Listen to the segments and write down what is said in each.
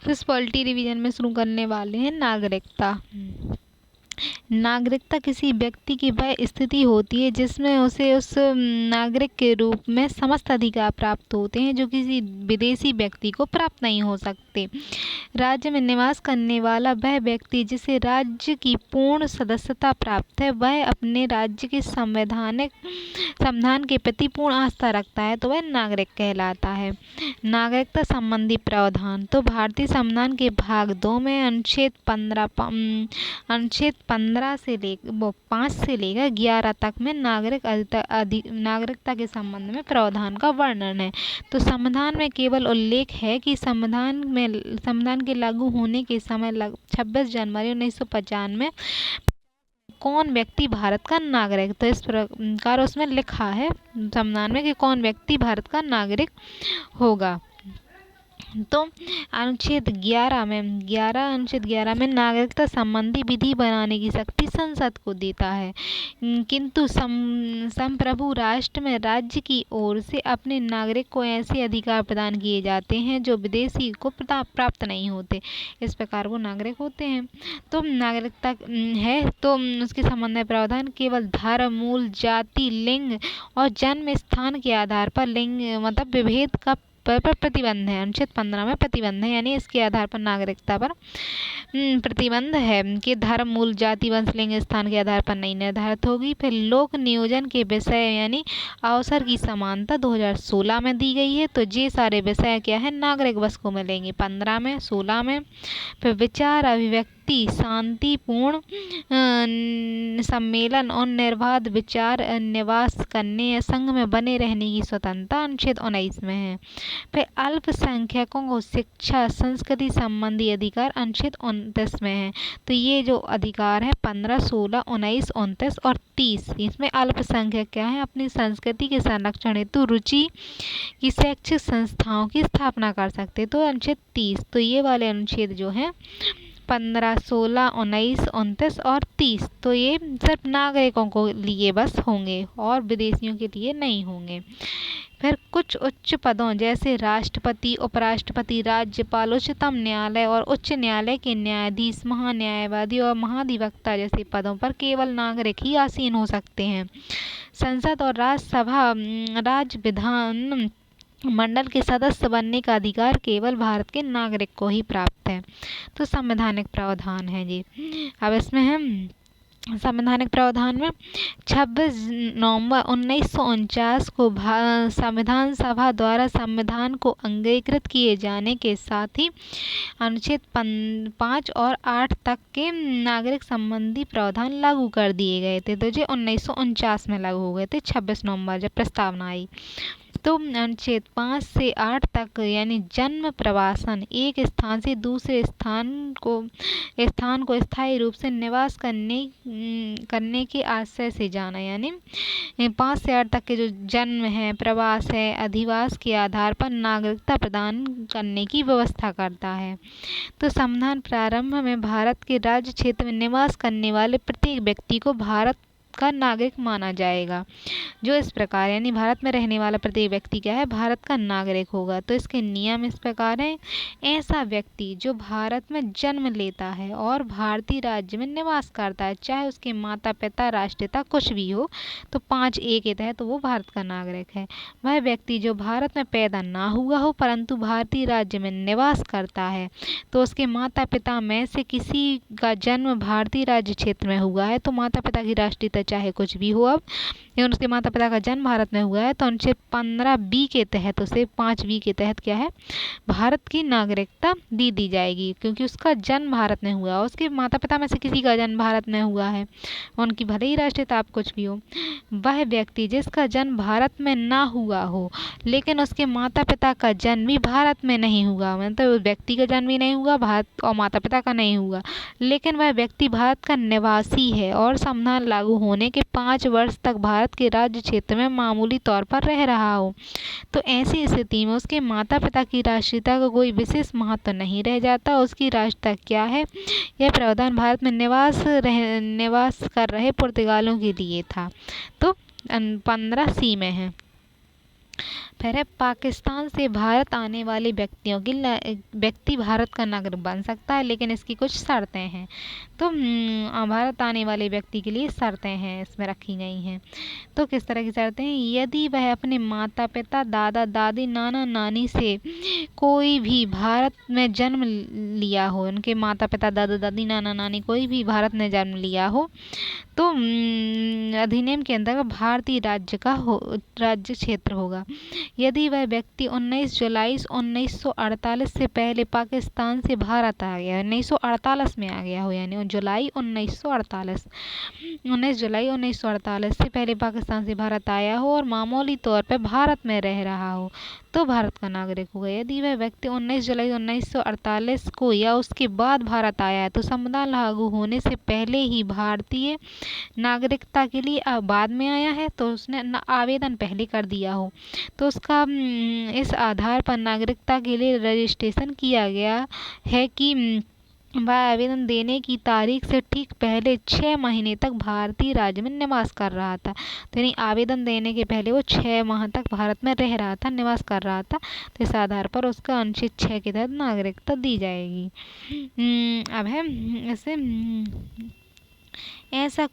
इस polity revision में शुरू करने वाले हैं नागरिकता। नागरिकता किसी व्यक्ति की वह स्थिति होती है जिसमें उसे उस नागरिक के रूप में समस्त अधिकार प्राप्त होते हैं जो किसी विदेशी व्यक्ति को प्राप्त नहीं हो सकते। राज्य में निवास करने वाला वह व्यक्ति जिसे राज्य की पूर्ण सदस्यता प्राप्त है, वह अपने राज्य के संविधान के प्रति पूर्ण आस्था रखता है, तो वह नागरिक कहलाता है। नागरिकता संबंधी प्रावधान। तो भारतीय संविधान के भाग 2 में अनुच्छेद 5 से लेकर 11 तक में नागरिकता के संबंध में प्रावधान का वर्णन है। तो संविधान में केवल उल्लेख है कि संविधान के लागू होने के समय 26 जनवरी 1995 कौन व्यक्ति भारत का नागरिक, तो इस प्रकार उसमें लिखा है संविधान में कि कौन व्यक्ति भारत का नागरिक होगा। तो अनुच्छेद 11 में नागरिकता संबंधी विधि बनाने की शक्ति संसद को देता है, किंतु संप्रभु राष्ट्र में राज्य की ओर से अपने नागरिक को ऐसे अधिकार प्रदान किए जाते हैं जो विदेशी को प्राप्त नहीं होते। इस प्रकार वो नागरिक होते हैं। तो नागरिकता है तो उसके संबंध में प्रावधान केवल धर्म, मूल, जाति, लिंग और जन्म स्थान के आधार पर लिंग मतलब विभेद का पर प्रतिबंध है। अनुच्छेद 15 में प्रतिबंध है, यानी इसके आधार पर नागरिकता पर प्रतिबंध है कि धर्म, मूल, जाति, वंश, लिंग, स्थान के आधार पर नहीं निर्धारित होगी। फिर लोक नियोजन के विषय यानी अवसर की समानता 2016 में दी गई है। तो ये सारे विषय क्या है, नागरिक बस को मिलेंगे 15 में, 16 में। फिर विचार, अभिव्यक्ति, शांतिपूर्ण सम्मेलन और निर्बाध विचार, निवास करने या संघ में बने रहने की स्वतंत्रता अनुच्छेद 19 में है। फिर अल्पसंख्यकों को शिक्षा, संस्कृति संबंधी अधिकार अनुच्छेद 29 में है। तो ये जो अधिकार है 15, 16, 19, 29 और 30, इसमें अल्पसंख्यक क्या है, अपनी संस्कृति के संरक्षण हेतु रुचि की शैक्षिक संस्थाओं की स्थापना कर सकते। तो अनुच्छेद 30, तो ये वाले अनुच्छेद जो हैं 15, 16, 19, 29 और 30, तो ये सिर्फ नागरिकों को लिए बस होंगे और विदेशियों के लिए नहीं होंगे। फिर कुछ उच्च पदों जैसे राष्ट्रपति, उपराष्ट्रपति, राज्यपाल, उच्चतम न्यायालय और उच्च न्यायालय के न्यायाधीश, महान्यायवादी और महाधिवक्ता जैसे पदों पर केवल नागरिक ही आसीन हो सकते हैं। संसद और राज्य विधान मंडल के सदस्य बनने का अधिकार केवल भारत के नागरिक को ही प्राप्त है। तो संवैधानिक प्रावधान है जी। अब इसमें हम संवैधानिक प्रावधान में 26 नवंबर 1949 को संविधान सभा द्वारा संविधान को अंगीकृत किए जाने के साथ ही अनुच्छेद 5 और 8 तक के नागरिक संबंधी प्रावधान लागू कर दिए गए थे। तो ये 1949 में लागू हो गए थे 26 नवंबर जब प्रस्तावना आई। तो अनुच्छेद 5 से 8 तक यानी जन्म, प्रवासन, एक स्थान से दूसरे स्थान को स्थायी रूप से निवास करने के आशय से जाना, यानी 5 से 8 तक के जो जन्म है, प्रवास है, अधिवास के आधार पर नागरिकता प्रदान करने की व्यवस्था करता है। तो संविधान प्रारंभ में भारत के राज्य क्षेत्र में निवास करने वाले प्रत्येक व्यक्ति को भारत का नागरिक माना जाएगा। जो इस प्रकार यानी भारत में रहने वाला प्रत्येक व्यक्ति क्या है, भारत का नागरिक होगा। तो इसके नियम इस प्रकार हैं। ऐसा व्यक्ति जो भारत में जन्म लेता है और भारतीय राज्य में निवास करता है, चाहे उसके माता पिता राष्ट्रीयता कुछ भी हो, तो 5A के तहत तो वो भारत का नागरिक है। वह व्यक्ति जो भारत में पैदा ना हुआ हो परंतु भारतीय राज्य में निवास करता है, तो उसके माता पिता में से किसी का जन्म भारतीय राज्य क्षेत्र में हुआ है, तो माता पिता की राष्ट्रीयता चाहे कुछ भी हो, अब लेकिन उसके माता पिता का जन्म भारत में हुआ है, तो अनुच्छेद 15B के तहत उसे 5B के तहत क्या है, भारत की नागरिकता दी जाएगी, क्योंकि उसका जन्म भारत में हुआ है। उसके माता पिता में से किसी का जन्म भारत में हुआ है, उनकी भले ही राष्ट्रीयता आप कुछ भी हो। वह व्यक्ति जिसका जन्म भारत में ना हुआ हो लेकिन उसके माता पिता का जन्म भी भारत में नहीं हुआ, मतलब व्यक्ति का जन्म भी नहीं हुआ भारत और माता पिता का नहीं हुआ, लेकिन वह व्यक्ति भारत का निवासी है और संविधान लागू होने के 5 वर्ष तक भारत के राज्य क्षेत्र में मामूली तौर पर रह रहा हो, तो ऐसी स्थिति में उसके माता पिता की राष्ट्रीयता का कोई विशेष महत्व नहीं रह जाता। उसकी राष्ट्रीयता क्या है, यह प्रावधान भारत में निवास कर रहे पुर्तगालियों के लिए था। तो 15C में है। फिर है पाकिस्तान से भारत आने वाले व्यक्ति भारत का नागरिक बन सकता है, लेकिन इसकी कुछ शर्तें हैं। तो भारत आने वाले व्यक्ति के लिए शर्तें हैं इसमें रखी गई हैं। तो किस तरह की शर्तें हैं? यदि वह अपने माता पिता, दादा दादी, नाना नानी से कोई भी भारत में जन्म लिया हो, उनके माता पिता, दादा दादी, नाना नानी कोई भी भारत में जन्म लिया हो, तो अधिनियम के अंतर्गत भारतीय राज्य क्षेत्र होगा। यदि वह व्यक्ति 19 जुलाई 1948 से पहले पाकिस्तान से भारत आ गया, 1948 में आ गया हो, यानी जुलाई 1948, 19 जुलाई 1948 से पहले पाकिस्तान से भारत आया हो और मामूली तौर पर भारत में रह रहा हो, तो भारत का नागरिक होगा। यदि वह व्यक्ति 19 जुलाई 1948 को या उसके बाद भारत आया है, तो संविधान लागू होने से पहले ही भारतीय नागरिकता के लिए बाद में आया है, तो उसने आवेदन पहले कर दिया हो, तो उसका इस आधार पर नागरिकता के लिए रजिस्ट्रेशन किया गया है कि वह आवेदन देने की तारीख से ठीक पहले 6 महीने तक भारतीय राज्य में निवास कर रहा था। तो यानी आवेदन देने के पहले वो 6 माह तक भारत में रह रहा था, निवास कर रहा था, तो इस आधार पर उसका अनुच्छेद 6 के तहत नागरिकता दी जाएगी। अब है ऐसे ऐसा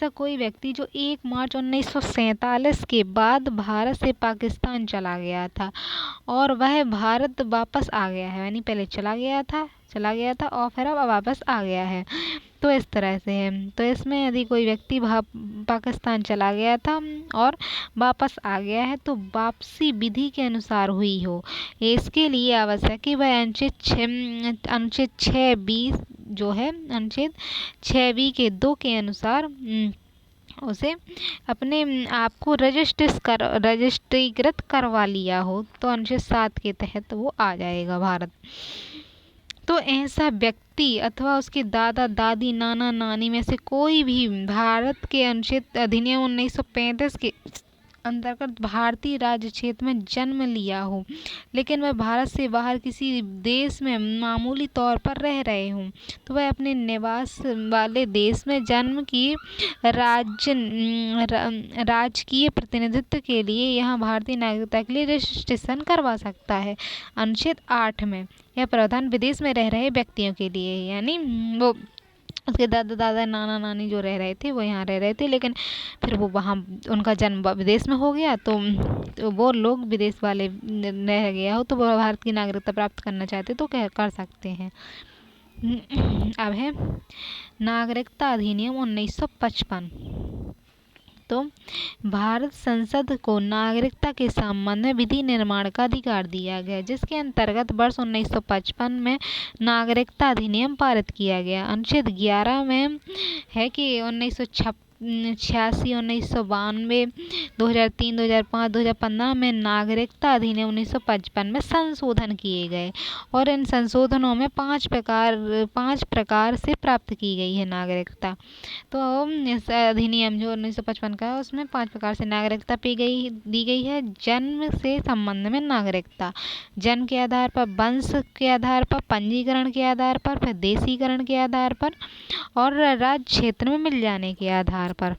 कोई व्यक्ति जो 1 मार्च 1947 के बाद भारत से पाकिस्तान चला गया था और वह भारत वापस आ गया है, यानी पहले चला गया था और फिर अब वापस आ गया है, तो इस तरह से है। तो इसमें यदि कोई व्यक्ति पाकिस्तान चला गया था और वापस आ गया है, तो वापसी विधि के अनुसार हुई हो, इसके लिए आवश्यक कि वह अनुच्छेद 6B जो है, अनुच्छेद 6B के 2 के अनुसार उसे अपने आप को रजिस्ट्रीकृत करवा लिया हो, तो अनुच्छेद 7 के तहत वो आ जाएगा भारत। तो ऐसा व्यक्ति अथवा उसके दादा दादी, नाना नानी में से कोई भी भारत के अनुच्छेद अधिनियम 1935 के अंतर्गत भारतीय राज्य क्षेत्र में जन्म लिया हो, लेकिन वह भारत से बाहर किसी देश में मामूली तौर पर रह रहे हों, तो वह अपने निवास वाले देश में जन्म की राजकीय प्रतिनिधित्व के लिए यहाँ भारतीय नागरिकता के लिए रजिस्ट्रेशन करवा सकता है। अनुच्छेद 8 में यह प्रावधान विदेश में रह रहे व्यक्तियों के लिए, यानी वो उसके दादा नाना नानी जो रह रहे थे वो यहाँ रह रहे थे, लेकिन फिर वो वहाँ उनका जन्म विदेश में हो गया, तो वो लोग विदेश वाले रह गया हो, तो वो भारत की नागरिकता प्राप्त करना चाहते तो कर सकते हैं। अब है नागरिकता अधिनियम 1955। तो भारत संसद को नागरिकता के संबंध में विधि निर्माण का अधिकार दिया गया, जिसके अंतर्गत वर्ष 1955 में नागरिकता अधिनियम पारित किया गया। अनुच्छेद 11 में है कि 1986, 1992, 2003, 2005, 2015 में नागरिकता अधिनियम 1955 में संशोधन किए गए और इन संशोधनों में 5 प्रकार से प्राप्त की गई है नागरिकता। तो इस अधिनियम जो 1955 का है उसमें 5 प्रकार से नागरिकता दी गई है। जन्म से संबंध में नागरिकता, जन्म के आधार पर, वंश के आधार पर, पंजीकरण के आधार पर, फिर देशीकरण के आधार पर और राज्य क्षेत्र में मिल जाने के आधार पर।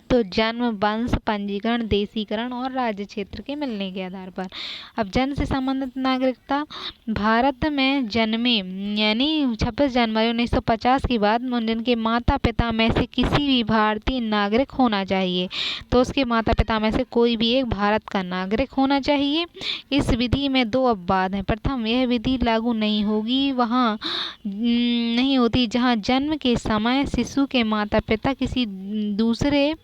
तो जन्म, वंश, पंजीकरण, देशीकरण और राज्य क्षेत्र के मिलने के आधार पर। अब जन्म से संबंधित नागरिकता, भारत में जन्मे यानी 26 जनवरी 1950 के बाद जिनके माता पिता में से किसी भी भारतीय नागरिक होना चाहिए, तो उसके माता पिता में से कोई भी एक भारत का नागरिक होना चाहिए। इस विधि में 2 अपवाद हैं। प्रथम, यह विधि लागू नहीं होती जहाँ जन्म के समय शिशु के माता पिता किसी दूसरे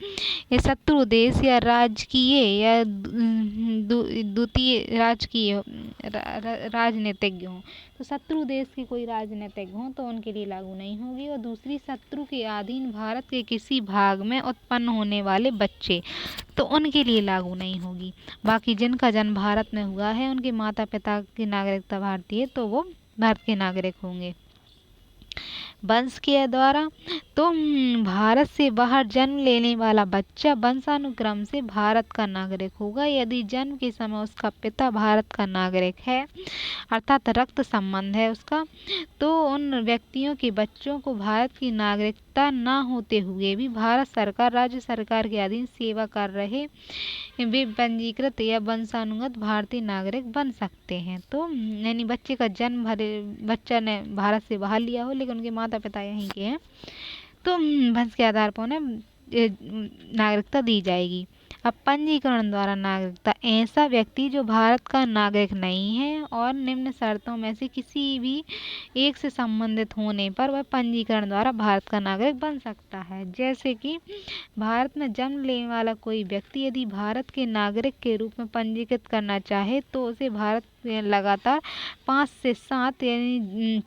शत्रु देश या राजकीय या द्वितीय राजनीतिज्ञ हों। तो शत्रु देश के कोई राजनीतिज्ञ हों तो उनके लिए लागू नहीं होगी, और दूसरी शत्रु के अधीन भारत के किसी भाग में उत्पन्न होने वाले बच्चे, तो उनके लिए लागू नहीं होगी। बाकी जिनका जन्म भारत में हुआ है, उनके माता पिता की नागरिकता भारतीय है, तो वो भारत के नागरिक होंगे। वंश के द्वारा, तो भारत से बाहर जन्म लेने वाला बच्चा वंशानुक्रम से भारत का नागरिक होगा यदि जन्म के समय उसका पिता भारत का नागरिक है, अर्थात रक्त संबंध है उसका। तो उन व्यक्तियों के बच्चों को भारत की नागरिकता न होते हुए भी भारत सरकार, राज्य सरकार के अधीन सेवा कर रहे वे पंजीकृत या वंशानुगत भारतीय नागरिक बन सकते हैं। तो यानी बच्चे का जन्म बच्चा ने भारत से बाहर लिया हो लेकिन उनके माता पिता यहीं के हैं, तो वंश के आधार पर उन्हें नागरिकता दी जाएगी। अब पंजीकरण द्वारा नागरिकता, ऐसा व्यक्ति जो भारत का नागरिक नहीं है और निम्न शर्तों में से किसी भी एक से संबंधित होने पर वह पंजीकरण द्वारा भारत का नागरिक बन सकता है। जैसे कि भारत में जन्म लेने वाला कोई व्यक्ति यदि भारत के नागरिक के रूप में पंजीकृत करना चाहे तो उसे भारत में लगातार 5 से 7 यानी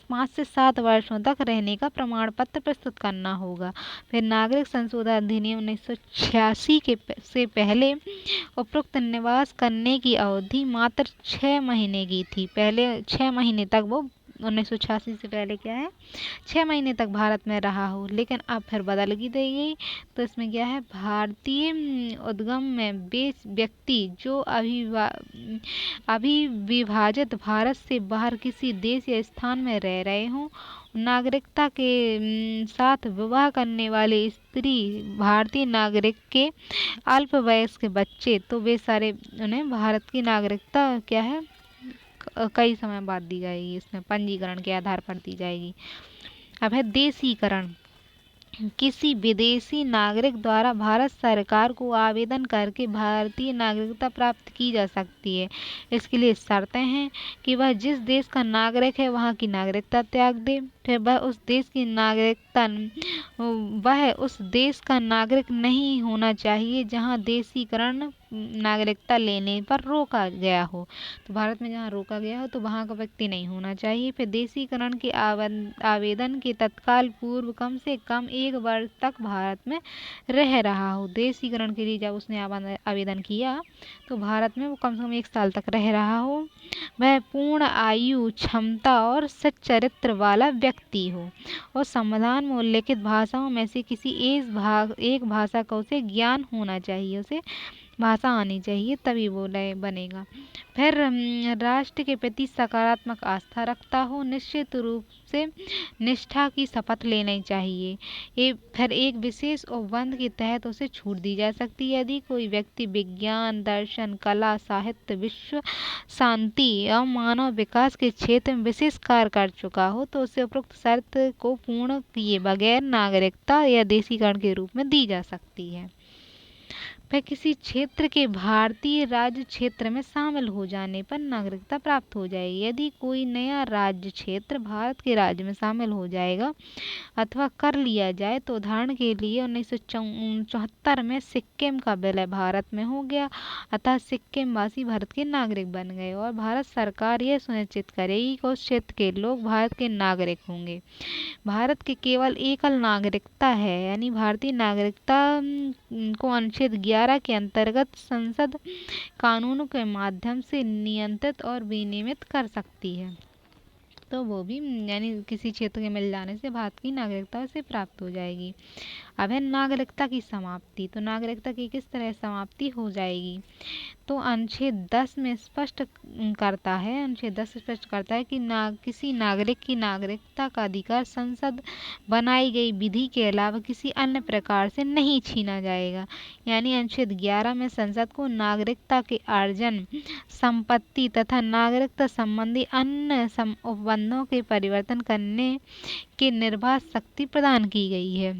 5 से 7 वर्षों तक रहने का प्रमाण पत्र प्रस्तुत करना होगा। फिर नागरिक संशोधन अधिनियम 1986 से पहले उपरोक्त निवास करने की अवधि मात्र 6 महीने की थी। पहले 6 महीने तक वो 1986 से पहले क्या है 6 महीने तक भारत में रहा हो, लेकिन अब फिर बदल की दी गई। तो इसमें क्या है, भारतीय उद्गम में वे व्यक्ति जो अभी विभाजित भारत से बाहर किसी देश या स्थान में रह रहे हों, नागरिकता के साथ विवाह करने वाले स्त्री, भारतीय नागरिक के अल्पवयस्क बच्चे, तो वे सारे उन्हें भारत की नागरिकता क्या है कई समय बाद दी जाएगी, इसमें पंजीकरण के आधार पर दी जाएगी। अब है देशीकरण। किसी विदेशी नागरिक द्वारा भारत सरकार को आवेदन करके भारतीय नागरिकता प्राप्त की जा सकती है। इसके लिए शर्तें हैं कि वह जिस देश का नागरिक है वहाँ की नागरिकता त्याग दे, फिर वह उस देश का नागरिक नहीं होना चाहिए जहाँ देशीकरण नागरिकता लेने पर रोका गया हो। तो भारत में जहाँ रोका गया हो तो वहाँ का व्यक्ति नहीं होना चाहिए। फिर देशीकरण के आवेदन के तत्काल पूर्व कम से कम 1 वर्ष तक भारत में रह रहा हो। देशीकरण के लिए जब उसने आवेदन किया तो भारत में वो कम से कम 1 साल तक रह रहा हो। वह पूर्ण आयु, क्षमता और सच्चरित्र वाला व्यक्ति हो और संविधान में उल्लिखित भाषाओं में से किसी एक भाषा का उसे ज्ञान होना चाहिए, उसे भाषा आनी चाहिए तभी वो बनेगा। फिर राष्ट्र के प्रति सकारात्मक आस्था रखता हो, निश्चित रूप से निष्ठा की शपथ लेनी चाहिए। फिर एक विशेष उपबंध के तहत उसे छूट दी जा सकती है यदि कोई व्यक्ति विज्ञान, दर्शन, कला, साहित्य, विश्व शांति और मानव विकास के क्षेत्र में विशेष कार्य कर चुका हो तो उसे उपरोक्त शर्त को पूर्ण किए बगैर नागरिकता या देशीकरण के रूप में दी जा सकती है। वह किसी क्षेत्र के भारतीय राज्य क्षेत्र में शामिल हो जाने पर नागरिकता प्राप्त हो जाएगी। यदि कोई नया राज्य क्षेत्र भारत के राज्य में शामिल हो जाएगा अथवा कर लिया जाए तो उदाहरण के लिए 1974 में सिक्किम का विलय भारत में हो गया, अतः सिक्किम वासी भारत के नागरिक बन गए और भारत सरकार यह सुनिश्चित करेगी कि उस क्षेत्र के लोग भारत के नागरिक होंगे। भारत की केवल एकल नागरिकता है यानी भारतीय नागरिकता को अनुच्छेद 11 के अंतर्गत संसद कानूनों के माध्यम से नियंत्रित और विनियमित कर सकती है। तो वो भी यानी किसी क्षेत्र के मिल जाने से भारत की नागरिकता से प्राप्त हो जाएगी। अब है नागरिकता की समाप्ति। तो नागरिकता की किस तरह समाप्ति हो जाएगी, तो अनुच्छेद 10 में स्पष्ट करता है, अनुच्छेद 10 स्पष्ट करता है कि किसी नागरिक की नागरिकता का अधिकार संसद बनाई गई विधि के अलावा किसी अन्य प्रकार से नहीं छीना जाएगा। यानी अनुच्छेद 11 में संसद को नागरिकता के अर्जन, संपत्ति तथा नागरिकता संबंधी अन्य उपबंधों के परिवर्तन करने की निर्बाध शक्ति प्रदान की गई है।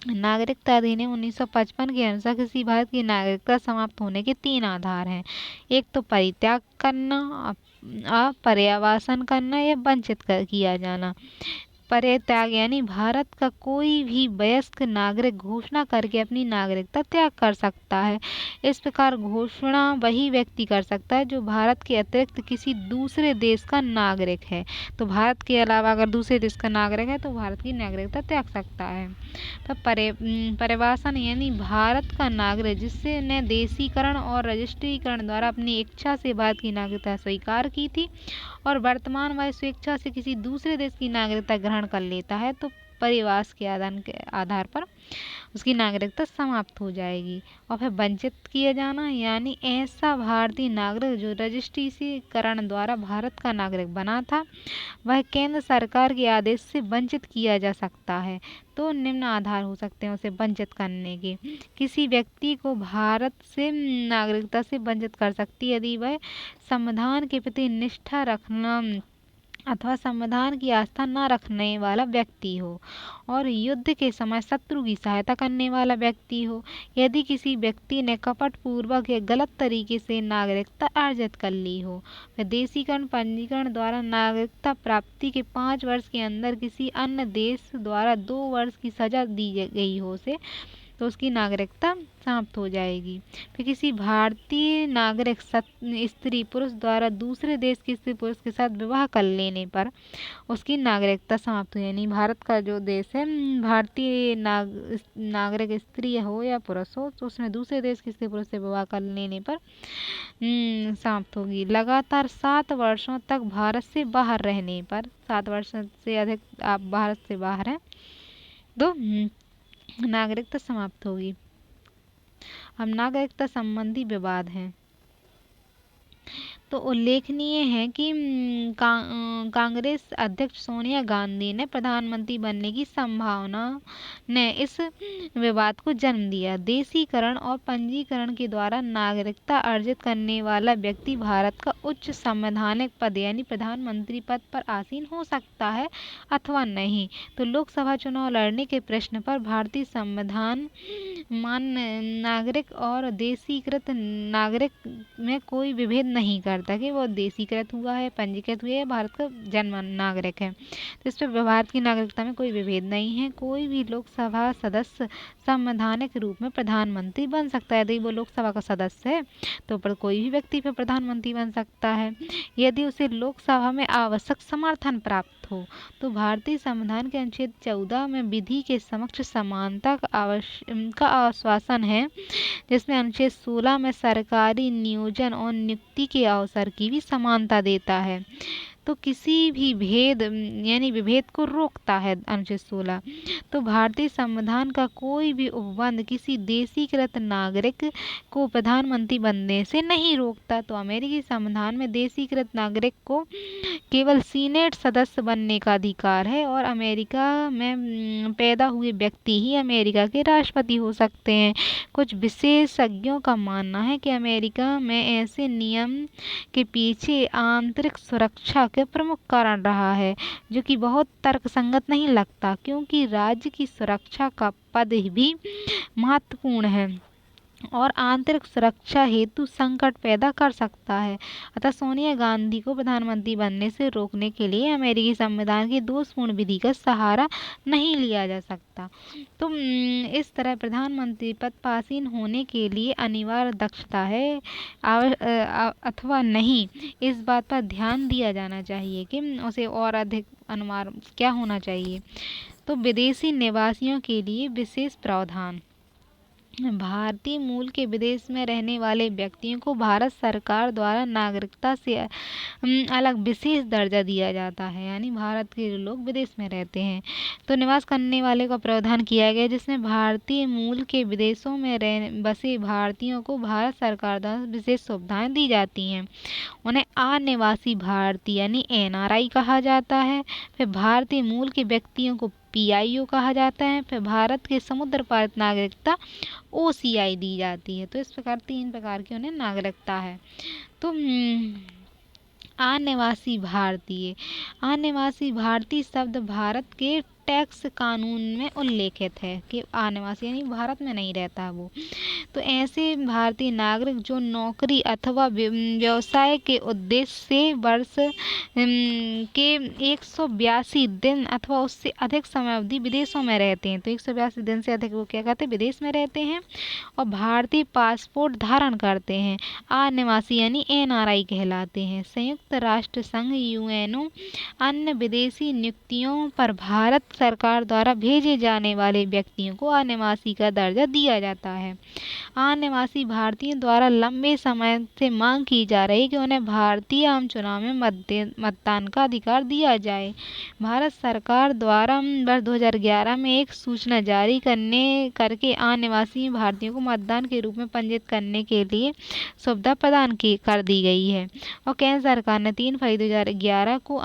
नागरिकता अधिनियम 1955 के अनुसार किसी भारत की नागरिकता समाप्त होने के 3 आधार हैं। एक तो परित्याग करना, पर्यावासन करना या वंचित किया जाना। परित्याग यानी भारत का कोई भी वयस्क नागरिक घोषणा करके अपनी नागरिकता त्याग कर सकता है। इस प्रकार घोषणा वही व्यक्ति कर सकता है जो भारत के अतिरिक्त किसी दूसरे देश का नागरिक है। तो भारत के अलावा अगर दूसरे देश का नागरिक है तो भारत की नागरिकता त्याग सकता है। तो परिवासन यानी भारत का नागरिक जिससे ने देशीकरण और रजिस्ट्रीकरण द्वारा अपनी इच्छा से भारत की नागरिकता स्वीकार की थी और वर्तमान वह स्वेच्छा से किसी दूसरे देश की नागरिकता ग्रहण कर लेता है तो परिवास के आधार पर उसकी नागरिकता समाप्त हो जाएगी। और फिर वंचित किया जाना, यानी ऐसा भारतीय नागरिक जो रजिस्ट्रीकरण द्वारा भारत का नागरिक बना था, वह केंद्र सरकार के आदेश से वंचित किया जा सकता है। तो निम्न आधार हो सकते हैं उसे वंचित करने के। किसी व्यक्ति को भारत से नागरिकता से वंचित कर सकती है यदि वह संविधान के प्रति निष्ठा रखना अथवा संविधान की आस्था न रखने वाला व्यक्ति हो और युद्ध के समय शत्रु की सहायता करने वाला व्यक्ति हो। यदि किसी व्यक्ति ने कपटपूर्वक या गलत तरीके से नागरिकता अर्जित कर ली हो, विदेशीकरण पंजीकरण द्वारा नागरिकता प्राप्ति के 5 वर्ष के अंदर किसी अन्य देश द्वारा 2 वर्ष की सजा दी गई हो उसे, तो उसकी नागरिकता समाप्त हो जाएगी। फिर किसी भारतीय नागरिक स्त्री पुरुष द्वारा दूसरे देश के स्त्री पुरुष के साथ विवाह कर लेने पर उसकी नागरिकता समाप्त हो, यानी भारत का जो देश है, भारतीय नागरिक स्त्री हो या पुरुष हो, तो उसने दूसरे देश के स्त्री पुरुष से विवाह कर लेने पर समाप्त होगी। लगातार 7 वर्षों तक भारत से बाहर रहने पर, 7 वर्ष से अधिक आप भारत से बाहर हैं तो नागरिकता समाप्त होगी। अब नागरिकता संबंधी विवाद हैं। तो उल्लेखनीय है कि कांग्रेस अध्यक्ष सोनिया गांधी ने प्रधानमंत्री बनने की संभावना ने इस विवाद को जन्म दिया। देशीकरण और पंजीकरण के द्वारा नागरिकता अर्जित करने वाला व्यक्ति भारत का उच्च संवैधानिक पद यानी प्रधानमंत्री पद पर आसीन हो सकता है अथवा नहीं। तो लोकसभा चुनाव लड़ने के प्रश्न पर भारतीय संविधान मान्य नागरिक और देशीकृत नागरिक में कोई विभेद नहीं करता कि वो देशीकृत हुआ है, पंजीकृत हुआ है, भारत का जन्म नागरिक है। तो इस पर भारत की नागरिकता में कोई विभेद नहीं है। कोई भी लोकसभा सदस्य संवैधानिक रूप में प्रधानमंत्री बन सकता है। यदि वो लोकसभा का सदस्य है तो पर कोई भी व्यक्ति फिर प्रधानमंत्री बन सकता है यदि उसे लोकसभा में आवश्यक समर्थन प्राप्त हो। तो भारतीय संविधान के अनुच्छेद 14 में विधि के समक्ष समानता का आश्वासन है, जिसमें अनुच्छेद 16 में सरकारी नियोजन और नियुक्ति के अवसर की भी समानता देता है। तो किसी भी भेद यानी विभेद को रोकता है अनुच्छेद 16। तो भारतीय संविधान का कोई भी उपबंध किसी देशीकृत नागरिक को प्रधानमंत्री बनने से नहीं रोकता। तो अमेरिकी संविधान में देशीकृत नागरिक को केवल सीनेट सदस्य बनने का अधिकार है और अमेरिका में पैदा हुए व्यक्ति ही अमेरिका के राष्ट्रपति हो सकते हैं। कुछ विशेषज्ञों का मानना है कि अमेरिका में ऐसे नियम के पीछे आंतरिक सुरक्षा के प्रमुख कारण रहा है, जो कि बहुत तर्कसंगत नहीं लगता, क्योंकि राज्य की सुरक्षा का पद भी महत्वपूर्ण है और आंतरिक सुरक्षा हेतु संकट पैदा कर सकता है। अतः सोनिया गांधी को प्रधानमंत्री बनने से रोकने के लिए अमेरिकी संविधान की दोषपूर्ण विधि का सहारा नहीं लिया जा सकता। तो इस तरह प्रधानमंत्री पद पर आसीन होने के लिए अनिवार्य दक्षता है अथवा नहीं, इस बात पर ध्यान दिया जाना चाहिए कि उसे और अधिक अनुमान क्या होना चाहिए। तो विदेशी निवासियों के लिए विशेष प्रावधान। भारतीय मूल के विदेश में रहने वाले व्यक्तियों को भारत सरकार द्वारा नागरिकता से अलग विशेष दर्जा दिया जाता है, यानी भारत के लोग विदेश में रहते हैं तो निवास करने वाले का प्रावधान किया गया, जिसमें भारतीय मूल के विदेशों में बसे भारतीयों को भारत सरकार द्वारा विशेष सुविधाएं दी जाती हैं। उन्हें अनिवासी भारतीय यानी NRI कहा जाता है। फिर भारतीय मूल के व्यक्तियों को PIO कहा जाता है। फिर भारत के समुद्र पारित नागरिकता OCI दी जाती है। तो इस प्रकार 3 प्रकार की उन्हें नागरिकता है। तो अनिवासी भारतीय शब्द भारत के टैक्स कानून में उल्लेखित है कि अनिवासी यानी भारत में नहीं रहता वो। तो ऐसे भारतीय नागरिक जो नौकरी अथवा व्यवसाय के उद्देश्य से वर्ष के 182 दिन अथवा उससे अधिक समय अवधि विदेशों में रहते हैं। तो 182 दिन से अधिक वो क्या कहते हैं, विदेश में रहते हैं और भारतीय पासपोर्ट धारण करते हैं। अनिवासी यानी NRI कहलाते हैं। संयुक्त राष्ट्र संघ UNO अन्य विदेशी नियुक्तियों पर भारत सरकार द्वारा भेजे जाने वाले व्यक्तियों को अनिवासी का दर्जा दिया जाता है। अनिवासी भारतीयों द्वारा लंबे समय से मांग की जा रही कि उन्हें भारतीय आम चुनाव में मतदान का अधिकार दिया जाए। भारत सरकार द्वारा वर्ष 2011 में एक सूचना जारी करके अनिवासी भारतीयों को मतदान के रूप में पंजीकृत करने के लिए सुविधा प्रदान कर दी गई है। और केंद्र सरकार ने 3 फरवरी 2011 को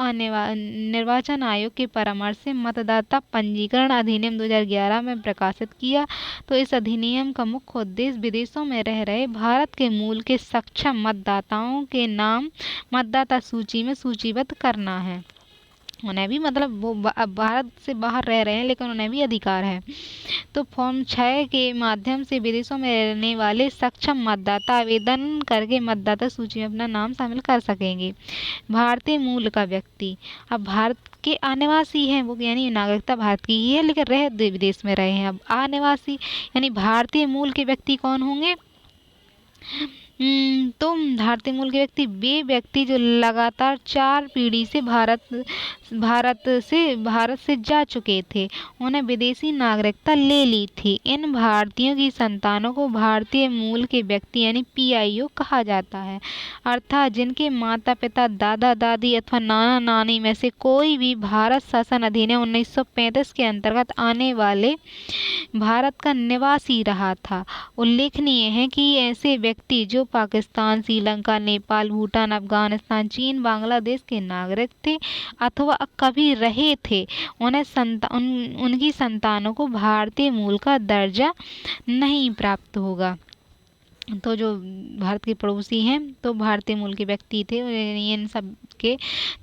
निर्वाचन आयोग के परामर्श से मतदाता पंजीकरण अधिनियम 2011 में प्रकाशित किया। तो इस अधिनियम का मुख्य उद्देश्य विदेशों में रह रहे भारत के मूल के सक्षम मतदाताओं के नाम मतदाता सूची में सूचीबद्ध करना है। उन्हें भी मतलब वो भारत से बाहर रह रहे हैं लेकिन उन्हें भी अधिकार है। तो फॉर्म 6 के माध्यम से विदेशों में रहने वाले सक्षम मतदाता आवेदन करके मतदाता सूची में अपना नाम शामिल कर सकेंगे। भारतीय मूल का व्यक्ति अब भारत के अनिवासी हैं, वो यानी नागरिकता भारत की ही है लेकिन रह विदेश में रहे हैं। अब अनिवासी यानी भारतीय मूल के व्यक्ति कौन होंगे? तो भारतीय मूल के व्यक्ति वे व्यक्ति जो लगातार 4 पीढ़ी से भारत से जा चुके थे, उन्हें विदेशी नागरिकता ले ली थी। इन भारतीयों की संतानों को भारतीय मूल के व्यक्ति यानी PIO कहा जाता है, अर्थात जिनके माता पिता दादा दादी अथवा नाना नानी में से कोई भी भारत शासन अधिनियम 1935 के अंतर्गत आने वाले भारत का निवासी रहा था। उल्लेखनीय है कि ऐसे व्यक्ति जो पाकिस्तान, श्रीलंका, नेपाल, भूटान, अफगानिस्तान, चीन, बांग्लादेश के नागरिक थे अथवा कभी रहे थे, उनकी संतानों को भारतीय मूल का दर्जा नहीं प्राप्त होगा। तो जो भारत के पड़ोसी हैं तो भारतीय मूल के व्यक्ति थे, इन सब के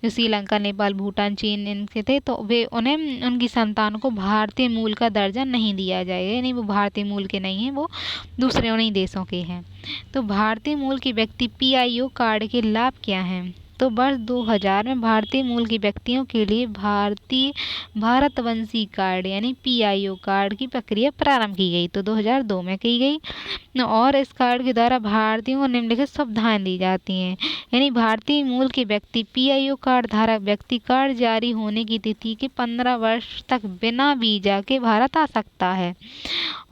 जो श्रीलंका, नेपाल, भूटान, चीन इनके थे, तो वे उनकी संतानों को भारतीय मूल का दर्जा नहीं दिया जाएगा, यानी वो भारतीय मूल के नहीं हैं, वो दूसरे उन्हीं देशों के हैं। तो भारतीय मूल के व्यक्ति PIO कार्ड के लाभ क्या हैं? तो वर्ष 2000 में भारतीय मूल के व्यक्तियों के लिए भारतवंशी कार्ड यानी PIO कार्ड की प्रक्रिया प्रारंभ की गई, तो 2002 में की गई। और इस कार्ड के द्वारा भारतीयों को निम्नलिखित सुविधाएं दी जाती हैं, यानी भारतीय मूल के व्यक्ति PIO कार्ड धारक व्यक्ति कार्ड जारी होने की तिथि के 15 वर्ष तक बिना वीजा के भारत आ सकता है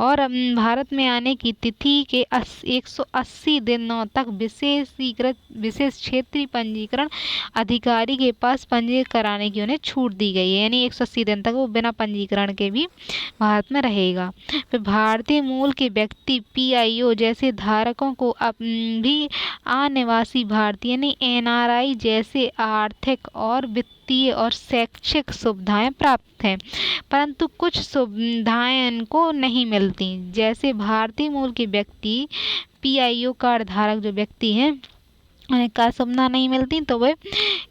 और भारत में आने की तिथि के 180 दिनों तक विशेष क्षेत्रीय पंजीकरण अधिकारी के पास पंजीकरण कराने की उन्हें छूट दी गई है, यानी 180 दिन तक वो बिना पंजीकरण के भी भारत में रहेगा। फिर भारतीय मूल के व्यक्ति PIO जैसे धारकों को भी अनिवासी भारतीय यानी NRI जैसे आर्थिक और वित्तीय और शैक्षिक सुविधाएं प्राप्त हैं, परंतु कुछ सुविधाएं इनको नहीं मिलती। जैसे भारतीय मूल के व्यक्ति PIO कार्ड धारक जो व्यक्ति हैं उन्हें क्या सुविधा नहीं मिलती, तो वह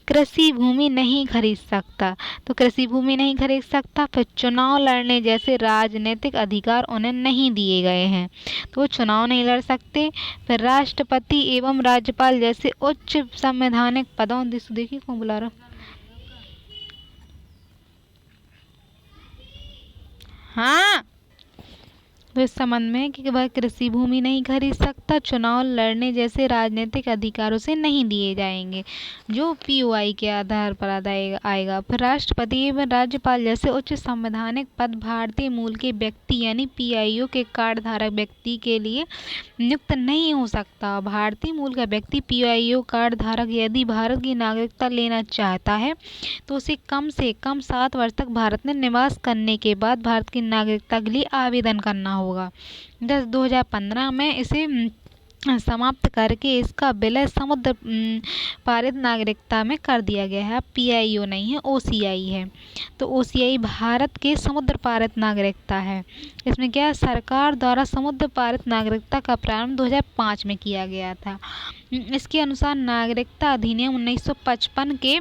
कृषि भूमि नहीं खरीद सकता, तो कृषि भूमि नहीं खरीद सकता। फिर चुनाव लड़ने जैसे राजनीतिक अधिकार उन्हें नहीं दिए गए हैं, तो वो चुनाव नहीं लड़ सकते। फिर राष्ट्रपति एवं राज्यपाल जैसे उच्च संवैधानिक पदों देखिए कौन बुला रहा, हाँ, तो इस संबंध में कि वह कृषि भूमि नहीं खरीद सकता, चुनाव लड़ने जैसे राजनीतिक अधिकारों से नहीं दिए जाएंगे जो POI के आधार पर आएगा। फिर राष्ट्रपति एवं राज्यपाल जैसे उच्च संवैधानिक पद भारतीय मूल के व्यक्ति यानी PIO के कार्ड धारक व्यक्ति के लिए नियुक्त नहीं हो सकता। भारतीय मूल का व्यक्ति PIO कार्ड धारक यदि भारत की नागरिकता लेना चाहता है तो उसे कम से कम 7 वर्ष तक भारत में निवास करने के बाद भारत की नागरिकता के लिए आवेदन करना होगा। 2015 में इसे समाप्त करके इसका विलय समुद्र पारित नागरिकता में कर दिया गया है। अब PIO नहीं है, OCI है। तो OCI भारत के समुद्र पारित नागरिकता है। इसमें क्या सरकार द्वारा समुद्र पारित नागरिकता का प्रारंभ 2005 में किया गया था। इसके अनुसार नागरिकता अधिनियम 1955 के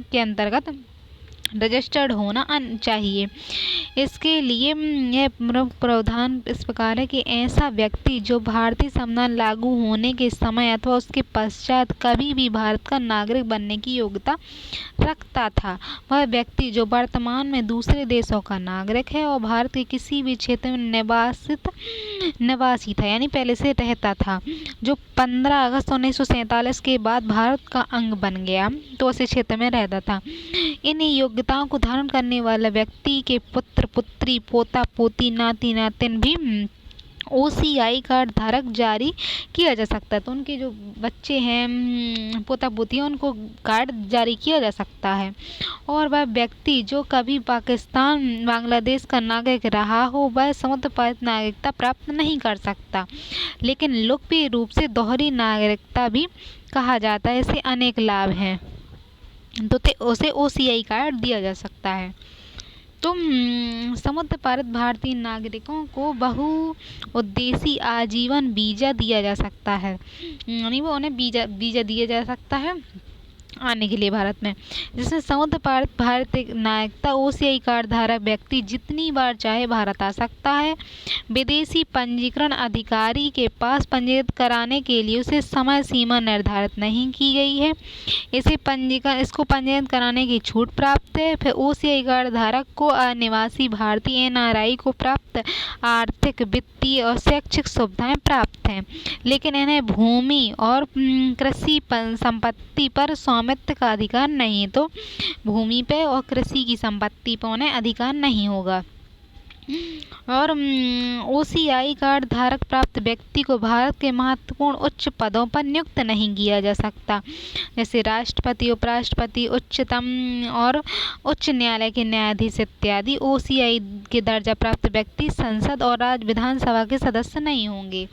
के अंतर्गत रजिस्टर्ड होना चाहिए। इसके लिए यह प्रावधान इस प्रकार है कि ऐसा व्यक्ति जो भारतीय संविधान लागू होने के समय अथवा उसके पश्चात कभी भी भारत का नागरिक बनने की योग्यता रखता था, वह व्यक्ति जो वर्तमान में दूसरे देशों का नागरिक है और भारत के किसी भी क्षेत्र में निवासी था यानी पहले से रहता था, जो 15 अगस्त 1947 के बाद भारत का अंग बन गया तो उसी क्षेत्र में रहता था। इन योग्यताओं को धारण करने वाला व्यक्ति के पुत्र पुत्री पोता पोती नाती नातिन भी OCI कार्ड धारक जारी किया जा सकता है। तो उनके जो बच्चे हैं पोता पोती हैं उनको कार्ड जारी किया जा सकता है। और वह व्यक्ति जो कभी पाकिस्तान बांग्लादेश का नागरिक रहा हो वह समुद्र पारित नागरिकता प्राप्त नहीं कर सकता, लेकिन लोकप्रिय रूप से दोहरी नागरिकता भी कहा जाता है। इससे अनेक लाभ हैं, तो उसे OCI कार्ड दिया जा सकता है। तो समुद्र पारित भारतीय नागरिकों को बहुउद्देशीय आजीवन वीजा दिया जा सकता है, यानी वो उन्हें वीजा दिया जा सकता है आने के लिए भारत में, जिसमें समुद्र पारित भारतीय नागरिकता OCI कार्ड धारक व्यक्ति जितनी बार चाहे भारत आ सकता है। विदेशी पंजीकरण अधिकारी के पास पंजीकृत कराने के लिए उसे समय सीमा निर्धारित नहीं की गई है। इसको पंजीकृत कराने की छूट प्राप्त है। फिर OCI कार्ड धारक को अनिवासी भारतीय NRI को प्राप्त आर्थिक वित्तीय और शैक्षिक सुविधाएं प्राप्त हैं, लेकिन इन्हें भूमि और कृषि संपत्ति पर स्वामित्व का अधिकार नहीं है। तो भूमि पे और कृषि की संपत्ति पर उन्हें अधिकार नहीं होगा। और OCI कार्ड धारक प्राप्त व्यक्ति को भारत के महत्वपूर्ण उच्च पदों पर नियुक्त नहीं किया जा सकता, जैसे राष्ट्रपति उपराष्ट्रपति उच्चतम और उच्च न्यायालय के न्यायाधीश इत्यादि। OCI के दर्जा प्राप्त व्यक्ति संसद और राज्य विधानसभा के सदस्य नहीं होंगे।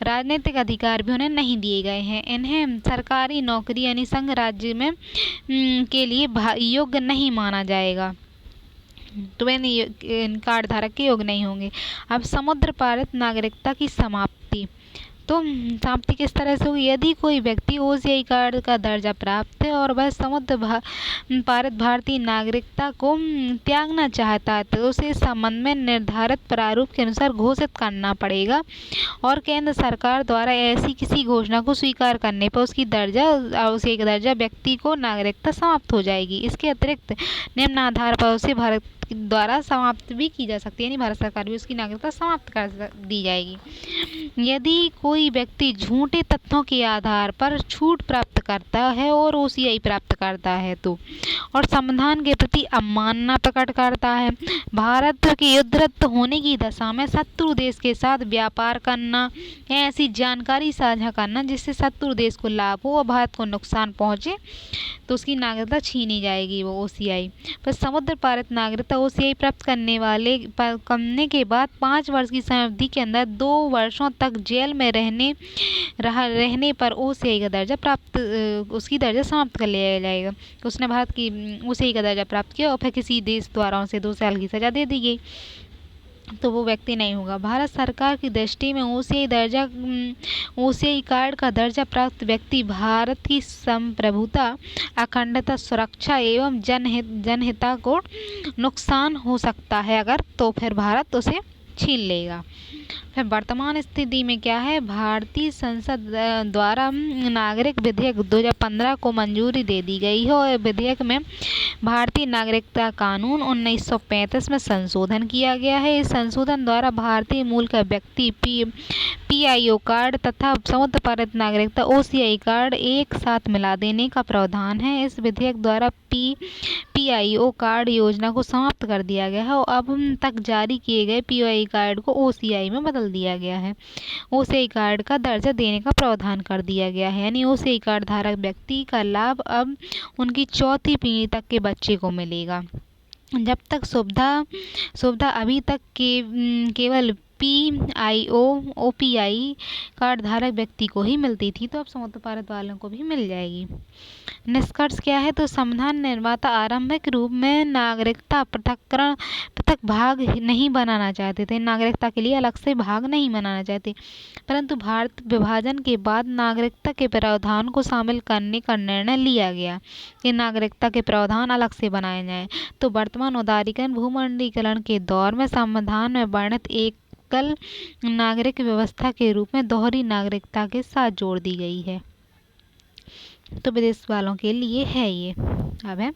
राजनीतिक अधिकार भी उन्हें नहीं दिए गए हैं। इन्हें सरकारी नौकरी यानी संघ राज्य में के लिए योग्य नहीं माना जाएगा, तो वे कार्ड धारक के योग्य नहीं होंगे। अब समुद्र पारित नागरिकता की समाप्ति, तो समाप्ति किस तरह से होगी? यदि कोई व्यक्ति OCI कार्ड का दर्जा प्राप्त है और वह समुद्र पारित भारतीय नागरिकता को त्यागना चाहता है तो उसे इस संबंध में निर्धारित प्रारूप के अनुसार घोषित करना पड़ेगा, और केंद्र सरकार द्वारा ऐसी किसी घोषणा को स्वीकार करने पर उसकी OCI का दर्जा व्यक्ति को नागरिकता समाप्त हो जाएगी। इसके अतिरिक्त निम्न आधार पर उसे भारत द्वारा समाप्त भी की जा सकती है, यानी भारत सरकार भी उसकी नागरिकता समाप्त कर दी जाएगी। यदि कोई व्यक्ति झूठे तथ्यों के आधार पर छूट प्राप्त करता है और OCI प्राप्त करता है तो, और संविधान के प्रति अवमानना प्रकट करता है, भारत के युद्धरत होने की दशा में शत्रु देश के साथ व्यापार करना या ऐसी जानकारी साझा करना जिससे शत्रु देश को लाभ हो और भारत को नुकसान पहुंचे, तो उसकी नागरिकता छीनी जाएगी वो OCI। पर समुद्र पारित नागरिकता OCI प्राप्त करने के बाद 5 वर्ष की समय अवधि के अंदर 2 वर्षों तक जेल में रहने पर OCI का दर्जा उसकी दर्जा समाप्त कर लिया जाएगा। उसने भारत की OCI का दर्जा प्राप्त किया और फिर किसी देश द्वारा उसे 2 साल की सजा दे दी गई, तो वो व्यक्ति नहीं होगा। भारत सरकार की दृष्टि में OCI कार्ड का दर्जा प्राप्त व्यक्ति भारत की संप्रभुता अखंडता सुरक्षा एवं जनहित को नुकसान हो सकता है अगर, तो फिर भारत उसे छीन लेगा। फिर वर्तमान स्थिति में क्या है? भारतीय संसद द्वारा नागरिक विधेयक 2015 को मंजूरी दे दी गई है और विधेयक में भारतीय नागरिकता कानून 1935 में संशोधन किया गया है। इस संशोधन द्वारा भारतीय मूल का व्यक्ति PIO कार्ड तथा समुद्र पारित नागरिकता OCI कार्ड एक साथ मिला देने का प्रावधान है। इस विधेयक द्वारा PIO कार्ड योजना को समाप्त कर दिया गया है और अब तक जारी किए गए PIO कार्ड को OCI में बदल दिया गया है। OCI कार्ड का दर्जा देने का प्रावधान कर दिया गया है, यानी OCI कार्ड धारक व्यक्ति का लाभ अब उनकी 4थी पीढ़ी तक के बच्चे को मिलेगा। जब तक सुविधा अभी तक केवल PIO OPI कार्ड धारक व्यक्ति को ही मिलती थी, तो अब समुद्र पारित वालों को भी मिल जाएगी। निष्कर्ष क्या है? तो संविधान निर्माता आरंभिक रूप में नागरिकता पृथक भाग नहीं बनाना चाहते थे, नागरिकता के लिए अलग से भाग नहीं बनाना चाहते, परंतु भारत विभाजन के बाद नागरिकता के प्रावधान को शामिल करने का निर्णय लिया गया कि नागरिकता के प्रावधान अलग से बनाए जाएं। तो वर्तमान उदारीकरण भूमंडलीकरण के दौर में संविधान में वर्णित एकल नागरिक व्यवस्था के रूप में दोहरी नागरिकता के साथ जोड़ दी गई है। तो विदेश वालों के लिए है ये। अब है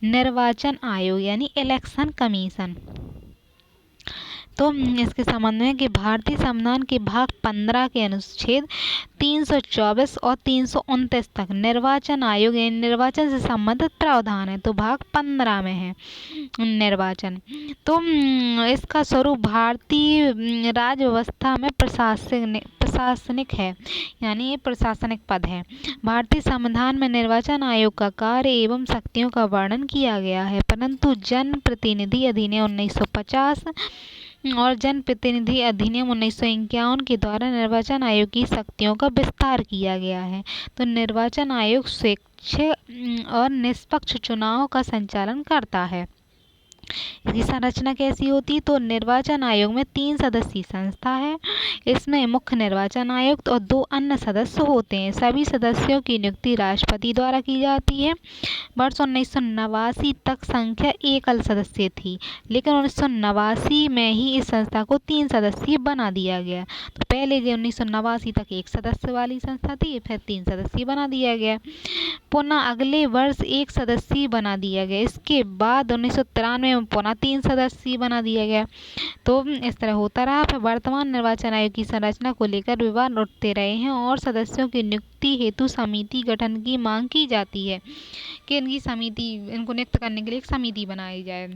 निर्वाचन आयोग यानी इलेक्शन कमीशन। तो इसके संबंध में कि भारतीय संविधान के भाग 15 के अनुच्छेद 324 और 329 तक निर्वाचन आयोग यानी निर्वाचन से संबंधित प्रावधान है। तो भाग 15 में है निर्वाचन। तो इसका स्वरूप भारतीय राज्य व्यवस्था में प्रशासनिक है, यानी ये प्रशासनिक पद है। भारतीय संविधान में निर्वाचन आयोग का कार्य एवं शक्तियों का वर्णन किया गया है, परंतु जन प्रतिनिधि अधिनियम 1950 और जन प्रतिनिधि अधिनियम 1951 के द्वारा निर्वाचन आयोग की शक्तियों का विस्तार किया गया है। तो निर्वाचन आयोग स्वच्छ और निष्पक्ष चुनाव का संचालन करता है। इसकी संरचना कैसी होती है? तो निर्वाचन आयोग में 3 सदस्यीय संस्था है। इसमें मुख्य निर्वाचन आयुक्त और 2 अन्य सदस्य होते हैं। सभी सदस्यों की नियुक्ति राष्ट्रपति द्वारा की जाती है। वर्ष 1989 तक संख्या एकल सदस्य थी, लेकिन 1989 में ही इस संस्था को 3 सदस्यीय बना दिया गया। तो पहले 1989 तक 1 सदस्य वाली संस्था थी, फिर 3 सदस्यीय बना दिया गया। पुनः अगले वर्ष 1 सदस्यीय बना दिया गया। इसके बाद 1993 में पुनः 3 सदस्यीय बना दिया गया। तो इस तरह होता रहा। फिर वर्तमान निर्वाचन आयोग की संरचना को लेकर विवाद उठते रहे हैं और सदस्यों की नियुक्ति हेतु समिति गठन की मांग की जाती है कि इनको नियुक्त करने के लिए एक समिति बनाई जाए,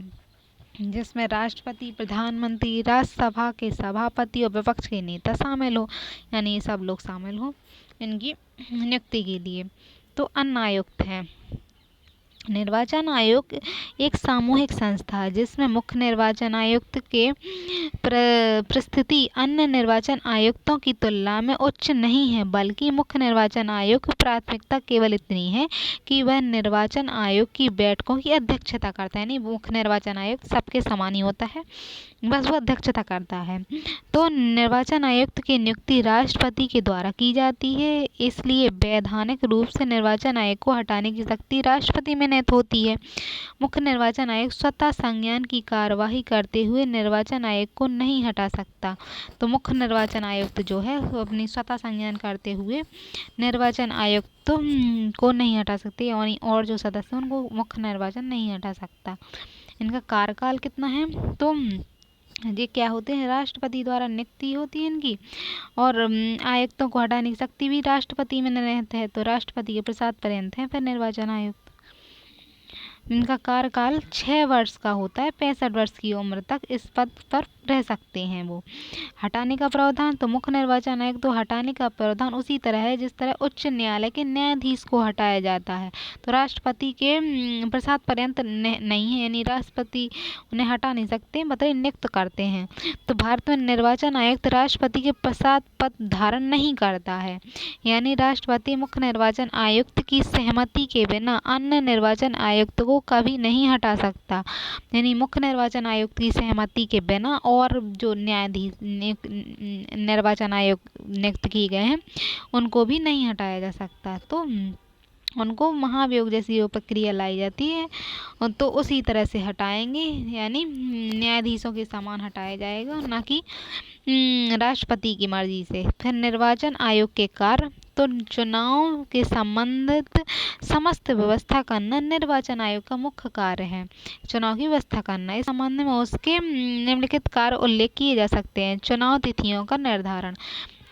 जिसमें राष्ट्रपति, प्रधानमंत्री, राज्यसभा के सभापति और विपक्ष के नेता शामिल हो, यानी ये सब लोग शामिल हो इनकी नियुक्ति के लिए। तो अन्य आयुक्त हैं। निर्वाचन आयोग एक सामूहिक संस्था है जिसमें मुख्य निर्वाचन आयुक्त के प्रस्थिति अन्य निर्वाचन आयुक्तों की तुलना में उच्च नहीं है, बल्कि मुख्य निर्वाचन आयोग की प्राथमिकता केवल इतनी है कि वह निर्वाचन आयोग की बैठकों की अध्यक्षता करता है। यानी मुख्य निर्वाचन आयुक्त सबके समान ही होता है, बस वो अध्यक्षता करता है। तो निर्वाचन आयुक्त की नियुक्ति राष्ट्रपति के द्वारा की जाती है, इसलिए वैधानिक रूप से निर्वाचन आयोग को हटाने की शक्ति राष्ट्रपति में निहित होती है। मुख्य निर्वाचन आयोग स्वतः संज्ञान की कार्यवाही करते हुए निर्वाचन आयोग को नहीं हटा सकता। तो मुख्य निर्वाचन आयुक्त जो है वो अपनी स्वतः संज्ञान करते हुए निर्वाचन आयुक्त को नहीं हटा सकते, और जो सदस्य उनको मुख्य निर्वाचन नहीं हटा सकता। इनका कार्यकाल कितना है? तो ये क्या होते हैं? राष्ट्रपति द्वारा नियुक्ति होती है इनकी, और आयुक्तों को हटाने की शक्ति भी राष्ट्रपति में निहित है। तो राष्ट्रपति के प्रसाद पर्यंत है फिर निर्वाचन आयुक्त। इनका कार्यकाल 6 वर्ष का होता है। 65 वर्ष की उम्र तक इस पद पर रह सकते हैं वो। हटाने का प्रावधान, तो मुख्य निर्वाचन आयुक्त तो हटाने का प्रावधान उसी तरह है जिस तरह उच्च न्यायालय के न्यायाधीश को हटाया जाता है। तो राष्ट्रपति के प्रसाद पर्यंत नहीं है, यानी राष्ट्रपति उन्हें हटा नहीं सकते, मतलब नियुक्त करते हैं। तो भारत में निर्वाचन आयुक्त राष्ट्रपति के प्रसाद पद धारण नहीं करता है, यानी राष्ट्रपति मुख्य निर्वाचन आयुक्त की सहमति के बिना अन्य निर्वाचन आयुक्त को कभी नहीं हटा सकता। यानी मुख्य निर्वाचन आयुक्त की सहमति के बिना और जो न्यायाधीश निर्वाचन आयोग नियुक्त किए गए हैं उनको भी नहीं हटाया जा सकता। तो उनको महाभियोग जैसी वो प्रक्रिया लाई जाती है, तो उसी तरह से हटाएंगे, यानी न्यायाधीशों के समान हटाया जाएगा, ना कि राष्ट्रपति की मर्जी से। फिर निर्वाचन आयोग के कार्य, तो चुनाव के संबंधित समस्त व्यवस्था करना निर्वाचन आयोग का मुख्य कार्य है। चुनाव की व्यवस्था करना, इस संबंध में उसके निम्नलिखित कार्य उल्लेख किए जा सकते हैं। चुनाव तिथियों का निर्धारण,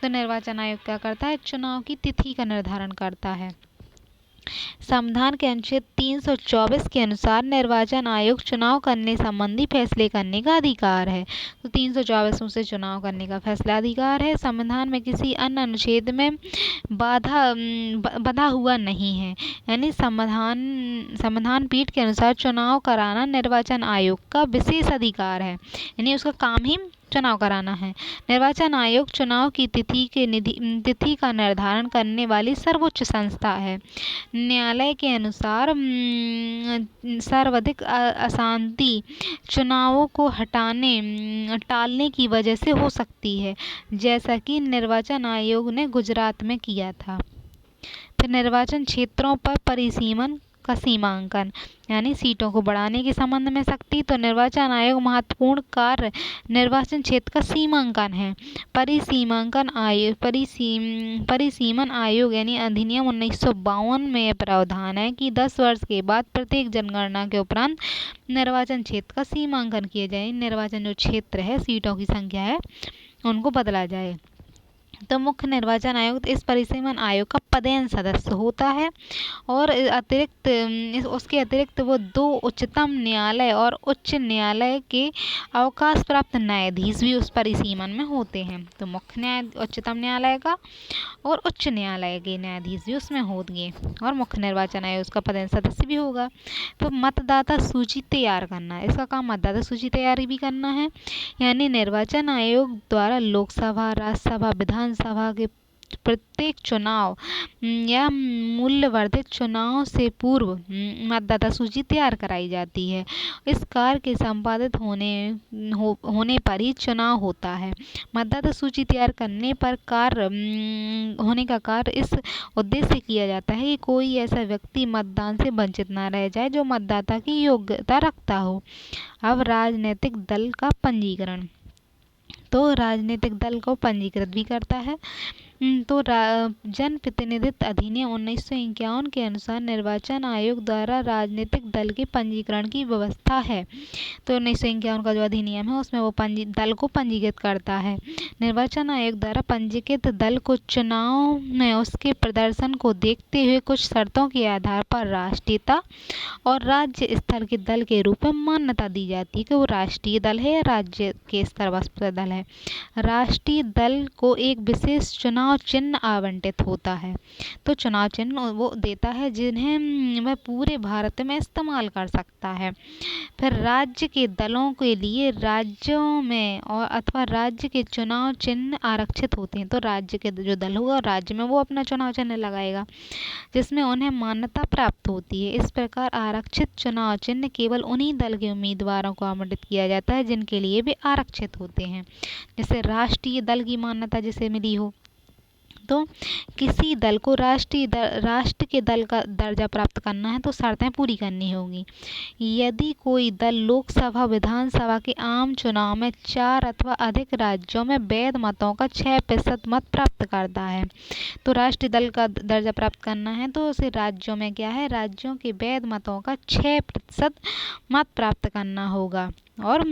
तो निर्वाचन आयोग क्या करता है? चुनाव की तिथि का निर्धारण करता है। संविधान के अनुच्छेद 324 के अनुसार निर्वाचन आयोग चुनाव करने संबंधी फैसले करने का अधिकार है। तो 324 से चुनाव करने का फैसला अधिकार है। संविधान में किसी अन्य अनुच्छेद में बंधा हुआ नहीं है, यानी संविधान पीठ के अनुसार चुनाव कराना निर्वाचन आयोग का विशेष अधिकार है, यानी उसका काम ही चुनाव कराना है। निर्वाचन आयोग चुनाव की तिथि का निर्धारण करने वाली सर्वोच्च संस्था है। न्यायालय के अनुसार सर्वाधिक अशांति चुनावों को टालने की वजह से हो सकती है, जैसा कि निर्वाचन आयोग ने गुजरात में किया था। फिर निर्वाचन क्षेत्रों पर परिसीमन, का सीमांकन यानी सीटों को बढ़ाने के संबंध में सख्ती। तो निर्वाचन आयोग महत्वपूर्ण कार्य निर्वाचन क्षेत्र का सीमांकन है। परिसीमन आयोग यानी अधिनियम 1952 में यह प्रावधान है कि 10 वर्ष के बाद प्रत्येक जनगणना के उपरांत निर्वाचन क्षेत्र का सीमांकन किया जाए। निर्वाचन जो क्षेत्र है, सीटों की संख्या है, उनको बदला जाए। तो मुख्य निर्वाचन आयुक्त इस परिसीमन आयोग का पदेन सदस्य होता है और उसके अतिरिक्त वो 2 उच्चतम न्यायालय और उच्च न्यायालय के अवकाश प्राप्त न्यायाधीश भी उस परिसीमन में होते हैं। तो उच्चतम न्यायालय का और उच्च न्यायालय के न्यायाधीश भी उसमें होंगे और मुख्य निर्वाचन आयोग उसका पदेन सदस्य भी होगा। तो मतदाता सूची तैयार करना, इसका काम मतदाता सूची तैयारी भी करना है। यानी निर्वाचन आयोग द्वारा लोकसभा, राज्यसभा, विधानसभा के प्रत्येक चुनाव या मूल्यवर्धित चुनाव से पूर्व मतदाता सूची तैयार कराई जाती है। इस कार्य के संपादित होने पर ही चुनाव होता है। मतदाता सूची तैयार करने पर होने का कार्य इस उद्देश्य से किया जाता है कि कोई ऐसा व्यक्ति मतदान से वंचित न रह जाए जो मतदाता की योग्यता रखता हो। अब राजनीतिक दल का पंजीकरण, तो राजनीतिक दल को पंजीकृत भी करता है। तो जन प्रतिनिधित्व अधिनियम 1951 के अनुसार निर्वाचन आयोग द्वारा राजनीतिक दल के पंजीकरण की व्यवस्था है। तो 1951 का जो अधिनियम है उसमें वो दल को पंजीकृत करता है। निर्वाचन आयोग द्वारा पंजीकृत दल को चुनाव में उसके प्रदर्शन को देखते हुए कुछ शर्तों के आधार पर राष्ट्रीयता और राज्य स्तर के दल के रूप में मान्यता दी जाती है कि वो राष्ट्रीय दल है या राज्य के स्तर पर दल है। राष्ट्रीय दल को एक विशेष चुनाव चिन्ह आवंटित होता है। तो चुनाव चिन्ह वो देता है जिन्हें वह पूरे भारत में इस्तेमाल कर सकता है। फिर राज्य के दलों के लिए राज्यों में और अथवा राज्य के चुनाव चिन्ह आरक्षित होते हैं। तो राज्य के जो दल होगा राज्य में वो अपना चुनाव चिन्ह लगाएगा जिसमें उन्हें मान्यता प्राप्त होती है। इस प्रकार आरक्षित चुनाव चिन्ह केवल उन्हीं दल के उम्मीदवारों को आवंटित किया जाता है जिनके लिए वे आरक्षित होते हैं। जैसे राष्ट्रीय दल की मान्यता जिसे मिली हो, तो किसी दल को राष्ट्र के दल का दर्जा प्राप्त करना है तो शर्तें पूरी करनी होगी। यदि कोई दल लोकसभा, विधानसभा के आम चुनाव में 4 अथवा अधिक राज्यों में वैध मतों का 6% मत प्राप्त करता है, तो राष्ट्रीय दल का दर्जा प्राप्त करना है तो उसे राज्यों में क्या है, राज्यों के वैध मतों का 6% मत प्राप्त करना होगा। और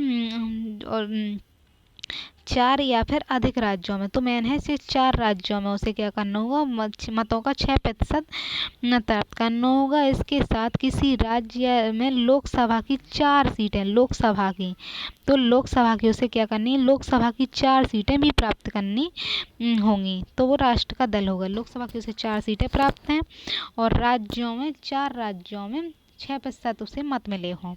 4 या फिर अधिक राज्यों में, तो मेन है सिर्फ 4 राज्यों में उसे क्या करना होगा, मतों का 6% मत प्राप्त करना होगा। इसके साथ किसी राज्य में लोकसभा की 4 सीटें, लोकसभा की, तो लोकसभा की उसे क्या करनी है, लोकसभा की 4 सीटें भी प्राप्त करनी होंगी, तो वो राष्ट्र का दल होगा। लोकसभा की उसे 4 सीटें प्राप्त हैं और राज्यों में 4 राज्यों में 6% उसे मत मिले हों।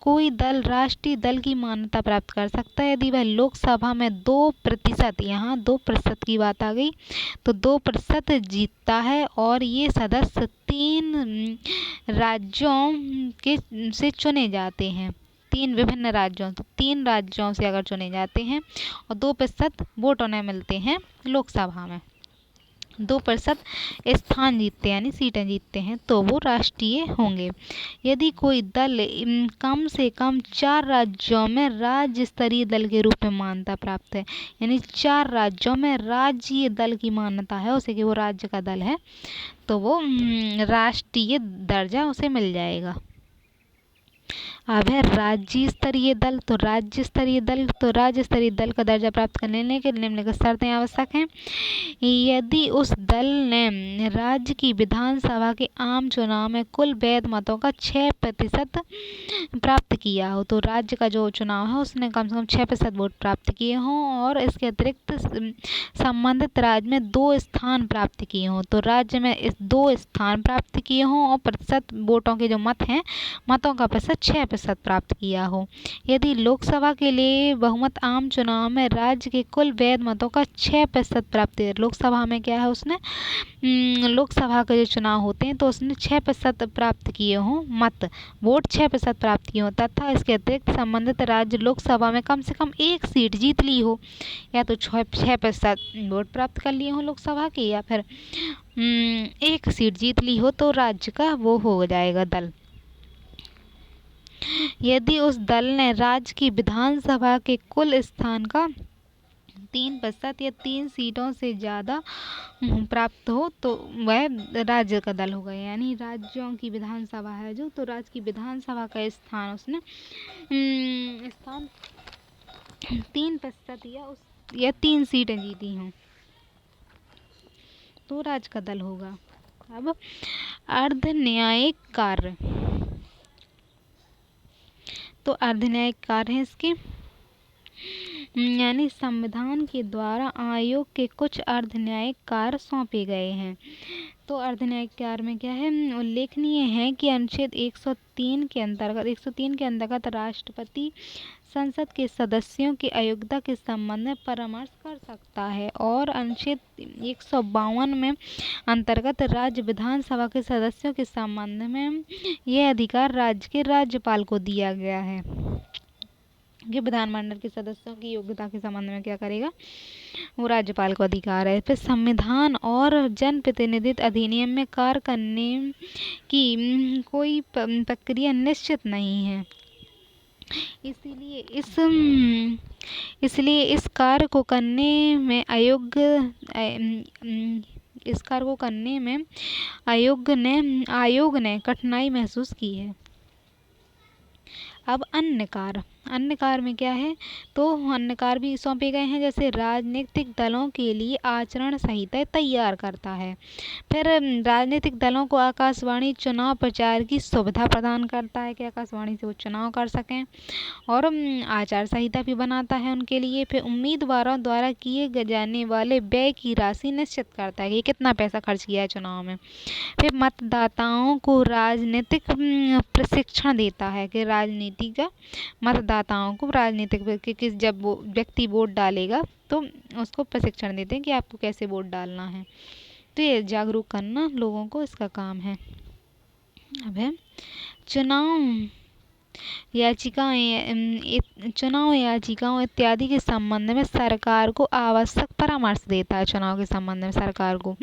कोई दल राष्ट्रीय दल की मान्यता प्राप्त कर सकता है यदि वह लोकसभा में 2%, यहाँ 2% की बात आ गई, तो 2% जीतता है और ये सदस्य 3 राज्यों के से चुने जाते हैं। 3 विभिन्न राज्यों, तो 3 राज्यों से अगर चुने जाते हैं और 2% वोट उन्हें मिलते हैं लोकसभा में, 2% स्थान जीतते हैं यानी सीटें जीतते हैं, तो वो राष्ट्रीय होंगे। यदि कोई दल कम से कम 4 राज्यों में राज्य स्तरीय दल के रूप में मान्यता प्राप्त है, यानी 4 राज्यों में राज्य दल की मान्यता है उसे कि वो राज्य का दल है, तो वो राष्ट्रीय दर्जा उसे मिल जाएगा। अब है राज्य स्तरीय दल, तो राज्य स्तरीय दल का दर्जा प्राप्त करने के लिए निम्नलिखित शर्तें आवश्यक हैं। यदि उस दल ने राज्य की विधानसभा के आम चुनाव में कुल वैध मतों का 6% प्राप्त किया हो, तो राज्य का जो चुनाव है उसने कम से कम 6% वोट प्राप्त किए हों और इसके अतिरिक्त संबंधित राज्य में 2 स्थान प्राप्त किए हों, तो राज्य में इस 2 स्थान प्राप्त किए हों और प्रतिशत वोटों के जो मत हैं, मतों का प्रतिशत 6% 6% प्राप्त किया हो। यदि लोकसभा के लिए बहुमत आम चुनाव में राज्य के कुल वैध मतों का 6% प्राप्त किया। लोकसभा में क्या है उसने लोकसभा के जो चुनाव होते हैं तो उसने 6% प्राप्त किए हों मत, वोट 6% प्राप्त किए हों तथा इसके अतिरिक्त संबंधित राज्य लोकसभा में कम से कम एक सीट जीत ली हो, या तो 6% वोट प्राप्त कर लिए हों लोकसभा की, या फिर एक सीट जीत ली हो, तो राज्य का वो हो जाएगा दल। यदि उस दल ने राज्य की विधानसभा के कुल स्थान का 3% या 3 सीटों से ज़्यादा प्राप्त हो तो वह राज्य का दल होगा। यानी राज्यों की विधानसभा है जो, तो राज्य की विधानसभा का स्थान उसने स्थान 3% या 3 सीटें जीती हों तो राज्य का दल होगा। अब अर्ध न्यायिक कार्य, तो अर्ध न्यायिक कार्य है इसके, यानी संविधान के द्वारा आयोग के कुछ अर्ध न्यायिक कार्य सौंपे गए हैं। तो अर्ध न्यायिक कार्य में क्या है, उल्लेखनीय है कि अनुच्छेद 103 के अंतर्गत राष्ट्रपति संसद के सदस्यों की अयोग्यता के संबंध में परामर्श कर सकता है, और अनुच्छेद 152 में अंतर्गत राज्य विधानसभा के सदस्यों के संबंध में यह अधिकार राज्य के राज्यपाल को दिया गया है कि विधानमंडल के सदस्यों की योग्यता के संबंध में क्या करेगा, वो राज्यपाल को अधिकार है। फिर संविधान और जनप्रतिनिधित्व अधिनियम में कार्य करने की कोई प्रक्रिया निश्चित नहीं है, इसलिए इस कार्य को करने में आयोग ने कठिनाई महसूस की है। अब अन्य कार्य में क्या है, तो अन्य कार्य भी सौंपे गए हैं, जैसे राजनीतिक दलों के लिए आचरण संहिता तैयार करता है। फिर राजनीतिक दलों को आकाशवाणी चुनाव प्रचार की सुविधा प्रदान करता है कि आकाशवाणी से वो चुनाव कर सकें, और आचार संहिता भी बनाता है उनके लिए। फिर उम्मीदवारों द्वारा किए जाने वाले व्यय की राशि निश्चित करता है कि कितना पैसा खर्च किया है चुनाव में। फिर मतदाताओं को राजनीतिक प्रशिक्षण देता है कि मतदाताओं को राजनीतिक जब वो व्यक्ति वोट डालेगा तो उसको प्रशिक्षण देते हैं कि आपको कैसे वोट डालना है। तो ये जागरूक करना लोगों को इसका काम है। अब है चुनाव याचिकाओं इत्यादि के संबंध में सरकार को आवश्यक परामर्श देता है। चुनाव के संबंध में सरकार को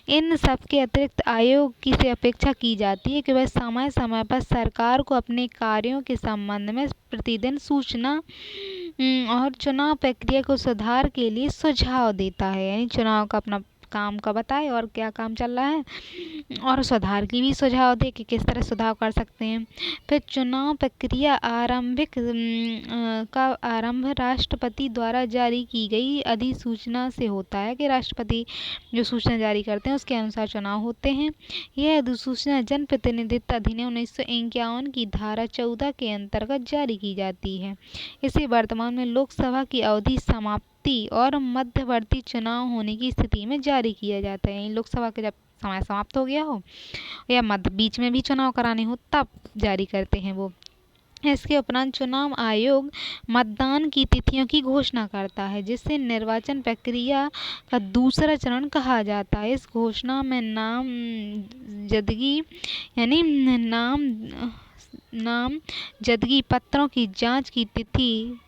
इन सब के अतिरिक्त आयोग की से अपेक्षा की जाती है कि वह समय समय पर सरकार को अपने कार्यों के संबंध में प्रतिदिन सूचना और चुनाव प्रक्रिया को सुधार के लिए सुझाव देता है। यानी चुनाव का अपना काम का बताए और क्या काम चल रहा है, और सुधार की भी सुझाव दे कि किस तरह सुधार कर सकते हैं। फिर चुनाव प्रक्रिया आरंभ राष्ट्रपति द्वारा जारी की गई अधिसूचना से होता है कि राष्ट्रपति जो सूचना जारी करते हैं उसके अनुसार चुनाव होते हैं। यह अधिसूचना जनप्रतिनिधित्व अधिनियम 1951 की धारा 14 के अंतर्गत जारी की जाती है। इसे वर्तमान में लोकसभा की अवधि समाप्ति और मध्यवर्ती चुनाव होने की स्थिति में जारी किया जाता है। लोकसभा का जब समय समाप्त हो गया हो या मध्य बीच में भी चुनाव कराने हो तब जारी करते हैं वो। इसके उपरांत चुनाव आयोग मतदान की तिथियों की घोषणा करता है, जिससे निर्वाचन प्रक्रिया का दूसरा चरण कहा जाता है। इस घोषणा में नामजदगी पत्रों की जांच की तिथि,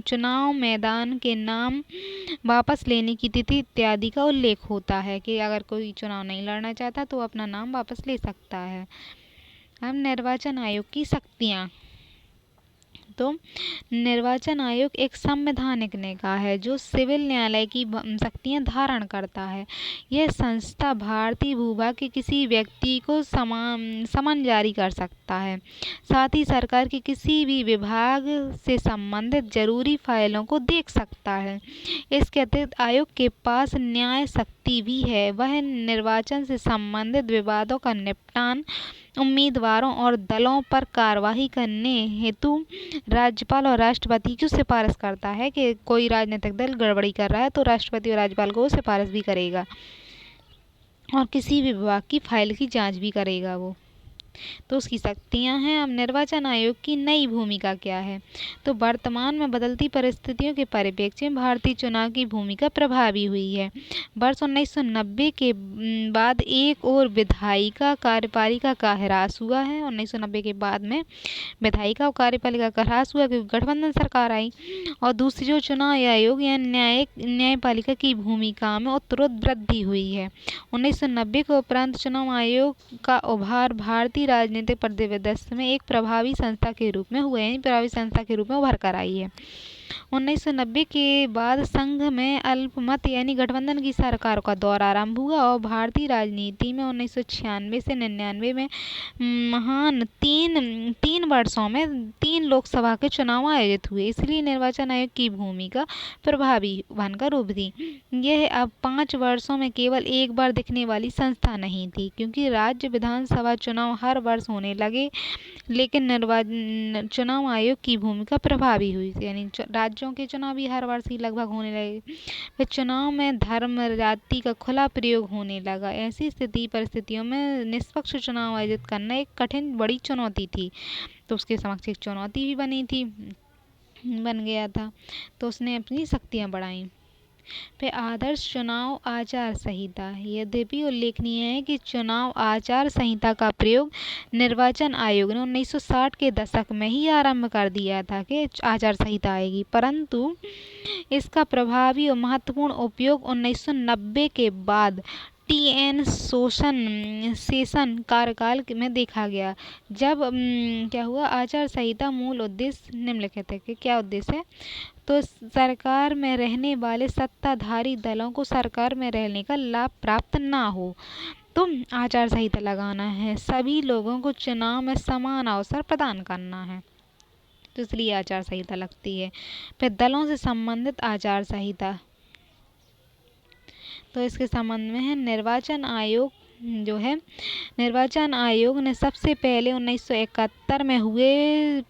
चुनाव मैदान के नाम वापस लेने की तिथि इत्यादि का उल्लेख होता है कि अगर कोई चुनाव नहीं लड़ना चाहता तो अपना नाम वापस ले सकता है। अब निर्वाचन आयोग की शक्तियाँ, तो निर्वाचन आयोग एक संवैधानिक निकाय है जो सिविल न्यायालय की शक्तियां धारण करता है। यह संस्था भारतीय भूभाग के किसी व्यक्ति को समन जारी कर सकता है, साथ ही सरकार के किसी भी विभाग से संबंधित जरूरी फाइलों को देख सकता है। इसके अतिरिक्त आयोग के पास न्याय शक्ति भी है। वह निर्वाचन से संबंधित विवादों का निपटान, उम्मीदवारों और दलों पर कार्रवाई करने हेतु राज्यपाल और राष्ट्रपति की सिफारिश करता है कि कोई राजनीतिक दल गड़बड़ी कर रहा है तो राष्ट्रपति और राज्यपाल को सिफारिश भी करेगा और किसी भी विभाग की फाइल की जांच भी करेगा वो। तो उसकी शक्तियां हैं। अब निर्वाचन आयोग की नई भूमिका क्या है? तो वर्तमान में बदलती परिस्थितियों के परिप्रेक्ष्य में भारतीय चुनाव की भूमिका प्रभावी हुई है। वर्ष 1990 के बाद एक और विधायिका कार्यपालिका का ह्रास हुआ है। 1990 के बाद में विधायिका और कार्यपालिका का ह्रास हुआ क्योंकि गठबंधन सरकार आई। और दूसरी ओर चुनाव आयोग या न्यायपालिका की भूमिका में उत्तरोत्तर वृद्धि हुई है। 1990 के उपरांत चुनाव आयोग का उभार भारतीय राजनीतिक परिदृश्य में एक प्रभावी संस्था के रूप में हुए, यानी प्रभावी संस्था के रूप में उभर कर आई है। 1990 के बाद संघ में अल्पमत यानी गठबंधन की सरकार का दौर आरंभ हुआ और भारतीय राजनीति में 1996 से 99 में महान तीन वर्षों में 3 लोकसभा के चुनाव आयोजित हुए। इसलिए निर्वाचन आयोग की भूमिका प्रभावी बनकर उभरी। यह अब 5 वर्षों में केवल एक बार दिखने वाली संस्था नहीं थी, क्योंकि राज्य विधानसभा चुनाव हर वर्ष होने लगे, लेकिन चुनाव आयोग की भूमिका प्रभावी हुई, यानी राज्यों के चुनाव भी हर वर्ष ही लगभग होने लगे। फिर चुनाव में धर्म जाति का खुला प्रयोग होने लगा। ऐसी परिस्थितियों में निष्पक्ष चुनाव आयोजित करना एक कठिन बड़ी चुनौती थी। तो उसके समक्ष एक चुनौती भी बन गया था। तो उसने अपनी शक्तियाँ बढ़ाई। फिर आदर्श चुनाव आचार संहिता। यद्यपि उल्लेखनीय है कि चुनाव आचार संहिता का प्रयोग निर्वाचन आयोग ने 1960 के दशक में ही आरंभ कर दिया था कि आचार संहिता आएगी, परंतु इसका प्रभावी और महत्वपूर्ण उपयोग 1990 के बाद टी.एन. शेषन कार्यकाल में देखा गया। जब क्या हुआ, आचार संहिता मूल उद्देश्य निम्नलिखित है कि क्या उद्देश्य है? तो सरकार में रहने वाले सत्ताधारी दलों को सरकार में रहने का लाभ प्राप्त ना हो, तो आचार संहिता लगाना है। सभी लोगों को चुनाव में समान अवसर प्रदान करना है, तो इसलिए आचार संहिता लगती है। फिर दलों से संबंधित आचार संहिता, तो इसके संबंध में है निर्वाचन आयोग निर्वाचन आयोग ने सबसे पहले 1971 में हुए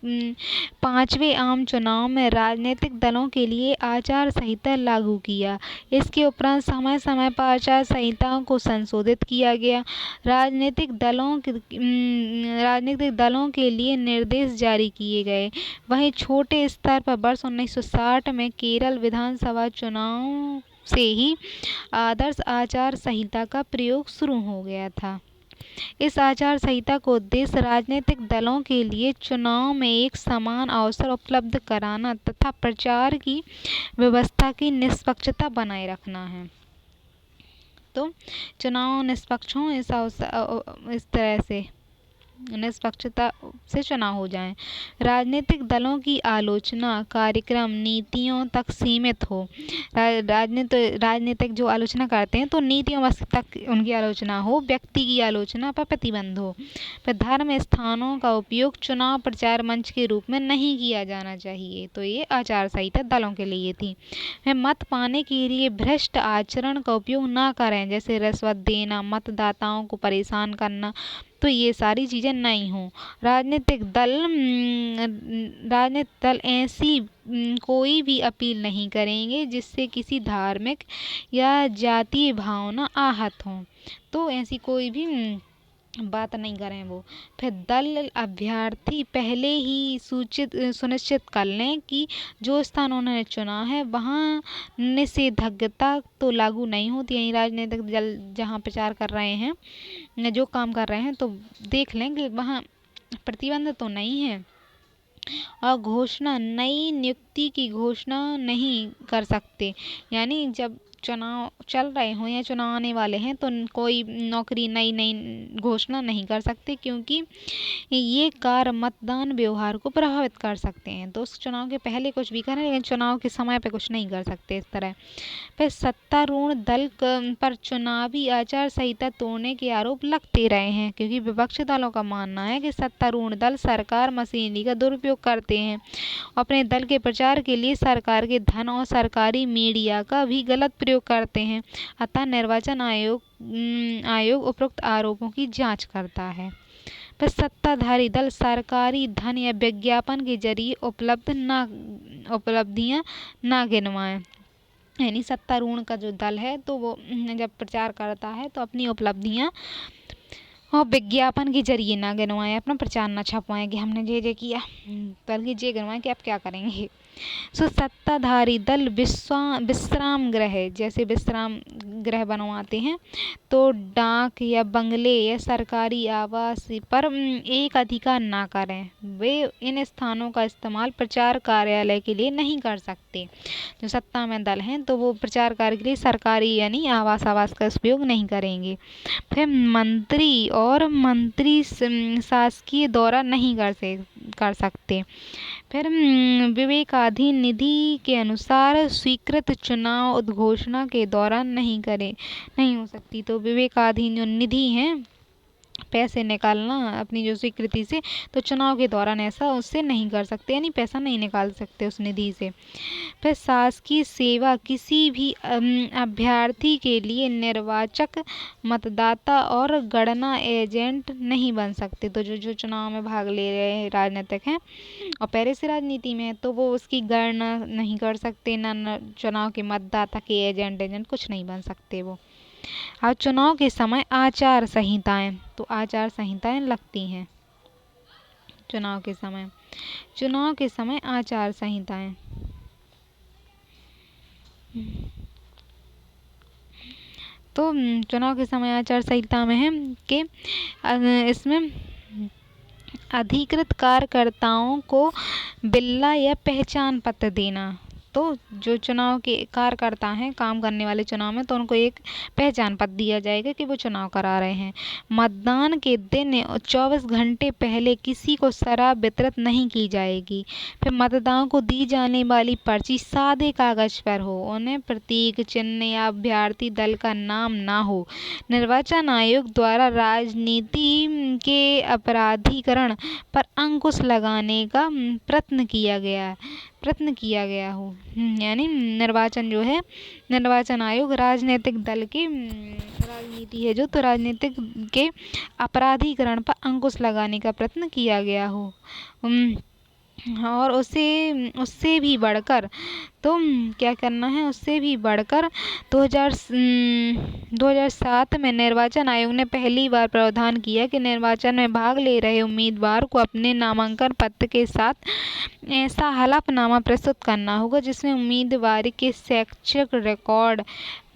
5वें आम चुनाव में राजनीतिक दलों के लिए आचार संहिता लागू किया। इसके उपरांत समय समय पर आचार संहिताओं को संशोधित किया गया। राजनीतिक दलों के लिए निर्देश जारी किए गए। वहीं छोटे स्तर पर वर्ष 1960 में केरल विधानसभा चुनाव से ही आदर्श आचार संहिता का प्रयोग शुरू हो गया था। इस आचार संहिता का उद्देश्य राजनीतिक दलों के लिए चुनाव में एक समान अवसर उपलब्ध कराना तथा प्रचार की व्यवस्था की निष्पक्षता बनाए रखना है। तो चुनाव निष्पक्ष हों, इस तरह से निष्पक्षता से चुनाव हो जाएं। राजनीतिक दलों की आलोचना कार्यक्रम नीतियों तक सीमित हो। राजनीतिक जो आलोचना करते हैं तो नीतियों तक उनकी आलोचना हो, व्यक्ति की आलोचना पर प्रतिबंध हो। फिर धर्म स्थानों का उपयोग चुनाव प्रचार मंच के रूप में नहीं किया जाना चाहिए, तो ये आचार संहिता दलों के लिए थी। फिर मत पाने के लिए भ्रष्ट आचरण का उपयोग ना करें, जैसे रिश्वत देना, मतदाताओं को परेशान करना, तो ये सारी चीज़ें नहीं हों। राजनीतिक दल ऐसी कोई भी अपील नहीं करेंगे जिससे किसी धार्मिक या जातीय भावना आहत हों, तो ऐसी कोई भी बात नहीं करें वो। फिर दल अभ्यर्थी पहले ही सुनिश्चित कर लें कि जो स्थान उन्होंने चुना है वहाँ निषेधाज्ञा तो लागू नहीं होती। यानी राजनीतिक दल जहाँ प्रचार कर रहे हैं, जो काम कर रहे हैं, तो देख लें कि वहाँ प्रतिबंध तो नहीं है। और नई नियुक्ति की घोषणा नहीं कर सकते, यानी जब चुनाव चल रहे हों या चुनाव आने वाले हैं तो कोई नौकरी नई घोषणा नहीं कर सकते, क्योंकि ये कार्य मतदान व्यवहार को प्रभावित कर सकते हैं। तो उस चुनाव के पहले कुछ भी करें, लेकिन चुनाव के समय पे कुछ नहीं कर सकते इस तरह। फिर सत्तारूढ़ दल पर चुनावी आचार संहिता तोड़ने के आरोप लगते रहे हैं, क्योंकि विपक्षी दलों का मानना है कि सत्तारूढ़ दल सरकार मशीनरी का दुरुपयोग करते हैं, अपने दल के प्रचार के लिए सरकार के धन और सरकारी मीडिया का भी गलत प्रयोग करते हैं। अतः निर्वाचन आयोग उपरोक्त आरोपों की जांच करता है। फिर सत्ताधारी दल सरकारी धन या विज्ञापन के जरिए उपलब्धियां ना गिनवाएं। यानी सत्तारूढ़ का जो दल है तो वो जब प्रचार करता है तो अपनी उपलब्धियां और विज्ञापन के जरिए ना गिनवाएं, अपना प्रचार न छपवाएं कि हमने ये किया, बल्कि ये गिनवाएं कि आप क्या करेंगे। सत्ताधारी दल विश्राम गृह, जैसे विश्राम गृह बनवाते हैं, तो डाक या बंगले या सरकारी आवास पर एक अधिकार ना करें। वे इन स्थानों का इस्तेमाल प्रचार कार्यालय के लिए नहीं कर सकते। जो सत्ता में दल हैं तो वो प्रचार कार्य के लिए सरकारी यानी आवास का उपयोग नहीं करेंगे। फिर मंत्री शासकीय दौरा नहीं कर सकते। फिर विवेकाधीन निधि के अनुसार स्वीकृत चुनाव उद्घोषणा के दौरान नहीं हो सकती। तो विवेकाधीन जो निधि है, पैसे निकालना अपनी जो स्वीकृति से, तो चुनाव के दौरान ऐसा उससे नहीं कर सकते, यानी पैसा नहीं निकाल सकते उस निधि से। फिर शासकीय सेवा, किसी भी अभ्यर्थी के लिए निर्वाचक, मतदाता और गणना एजेंट नहीं बन सकते। तो जो चुनाव में भाग ले रहे राजनीतिक हैं और पहले से राजनीति में है, तो वो उसकी गणना नहीं कर सकते, ना चुनाव के मतदाता के एजेंट कुछ नहीं बन सकते वो। अब चुनाव के समय आचार संहिताएं, तो आचार संहिताएं लगती हैं चुनाव के समय आचार संहिताएं। तो चुनाव के समय आचार संहिता में है कि इसमें अधिकृत कार्यकर्ताओं को बिल्ला या पहचान पत्र देना। तो जो चुनाव के कार्यकर्ता हैं, काम करने वाले चुनाव में, तो उनको एक पहचान पत्र दिया जाएगा कि वो चुनाव करा रहे हैं। मतदान के दिन 24 घंटे पहले किसी को शराब वितरित नहीं की जाएगी। फिर मतदाताओं को दी जाने वाली पर्ची सादे कागज पर हो, उन्हें प्रतीक चिन्ह या अभ्यर्थी दल का नाम ना हो। निर्वाचन आयोग द्वारा राजनीति के अपराधीकरण पर अंकुश लगाने का प्रयत्न किया गया हो। यानी निर्वाचन आयोग राजनीतिक दल की राजनीति है जो, तो राजनीतिक के अपराधीकरण पर अंकुश लगाने का प्रयत्न किया गया हो। और उससे भी बढ़कर, तो क्या करना है, उससे भी बढ़कर 2007 में निर्वाचन आयोग ने पहली बार प्रावधान किया कि निर्वाचन में भाग ले रहे उम्मीदवार को अपने नामांकन पत्र के साथ ऐसा हलफनामा प्रस्तुत करना होगा जिसमें उम्मीदवार के शैक्षिक रिकॉर्ड,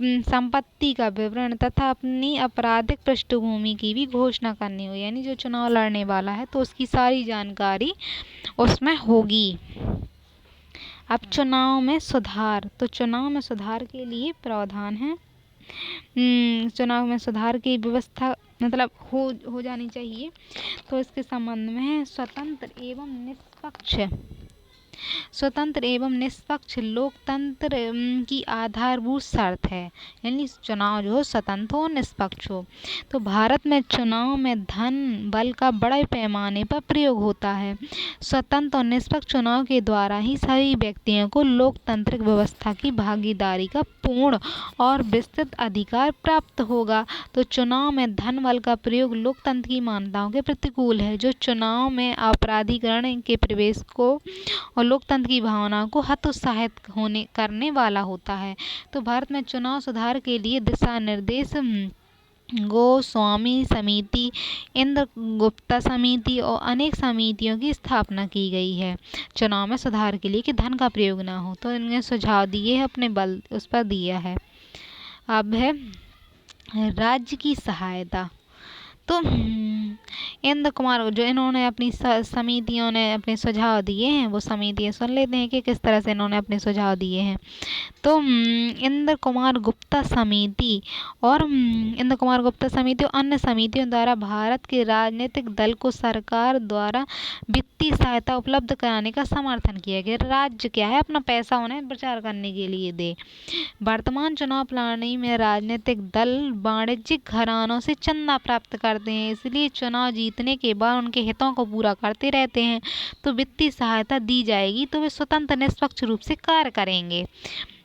संपत्ति का विवरण तथा अपनी आपराधिक पृष्ठभूमि की भी घोषणा करनी हो। यानी जो चुनाव लड़ने वाला है तो उसकी सारी जानकारी उसमें होगी। अब चुनाव में सुधार, तो चुनाव में सुधार के लिए प्रावधान है। चुनाव में सुधार की व्यवस्था मतलब हो जानी चाहिए। तो इसके संबंध में है स्वतंत्र एवं निष्पक्ष लोकतंत्र की आधारभूत शर्त है। यानी चुनाव जो हो स्वतंत्र हो, निष्पक्ष हो। तो भारत में चुनाव में धन बल का बड़े पैमाने पर प्रयोग होता है। स्वतंत्र और निष्पक्ष चुनाव के द्वारा ही सभी व्यक्तियों को लोकतांत्रिक व्यवस्था की भागीदारी का पूर्ण और विस्तृत अधिकार प्राप्त होगा। तो चुनाव में धन बल का प्रयोग लोकतंत्र की मान्यताओं के प्रतिकूल है, जो चुनाव में अपराधीकरण के प्रवेश को और लोकतंत्र की भावना को हतोत्साहित करने वाला होता है। तो भारत में चुनाव सुधार के लिए दिशा निर्देश गोस्वामी समिति, इंद्र गुप्ता समिति और अनेक समितियों की स्थापना की गई है चुनाव में सुधार के लिए कि धन का प्रयोग ना हो। तो इन्हें सुझाव दिए है, अपने बल उस पर दिया है। अब है राज्य की सहायता। तो इंद्र कुमार जो इन्होंने अपनी समितियों ने अपने सुझाव दिए हैं, वो समितियाँ सुन लेते हैं कि किस तरह से इन्होंने अपने सुझाव दिए हैं। तो इंद्र कुमार गुप्ता समिति और अन्य समितियों द्वारा भारत के राजनीतिक दल को सरकार द्वारा वित्तीय सहायता उपलब्ध कराने का समर्थन किया गया। राज्य क्या है, अपना पैसा उन्हें प्रचार करने के लिए दे। वर्तमान चुनाव प्रणाली में राजनीतिक दल वाणिज्यिक घरानों से चंदा प्राप्त करते हैं, इसलिए चुनाव जीतने के बाद उनके हितों को पूरा करते रहते हैं। तो वित्तीय सहायता दी जाएगी तो वे स्वतंत्र निष्पक्ष रूप से कार्य करेंगे।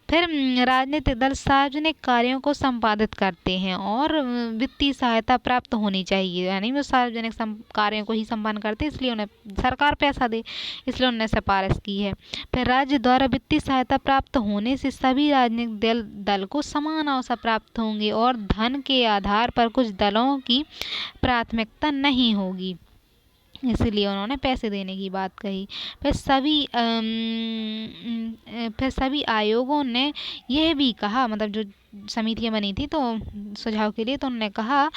फिर राजनीतिक दल सार्वजनिक कार्यों को संपादित करते हैं और वित्तीय सहायता प्राप्त होनी चाहिए, यानी वो सार्वजनिक कार्यों को ही संपन्न करते हैं, इसलिए उन्हें सरकार पैसा दे, इसलिए उन्होंने सिफारिश की है। फिर राज्य द्वारा वित्तीय सहायता प्राप्त होने से सभी राजनीतिक दल को समान अवसर प्राप्त होंगे और धन के आधार पर कुछ दलों की प्राथमिकता नहीं होगी, इसलिए उन्होंने पैसे देने की बात कही। फिर सभी आयोगों ने यह भी कहा, मतलब जो समितियां बनी थी तो सुझाव के लिए, तो उन्होंने कहा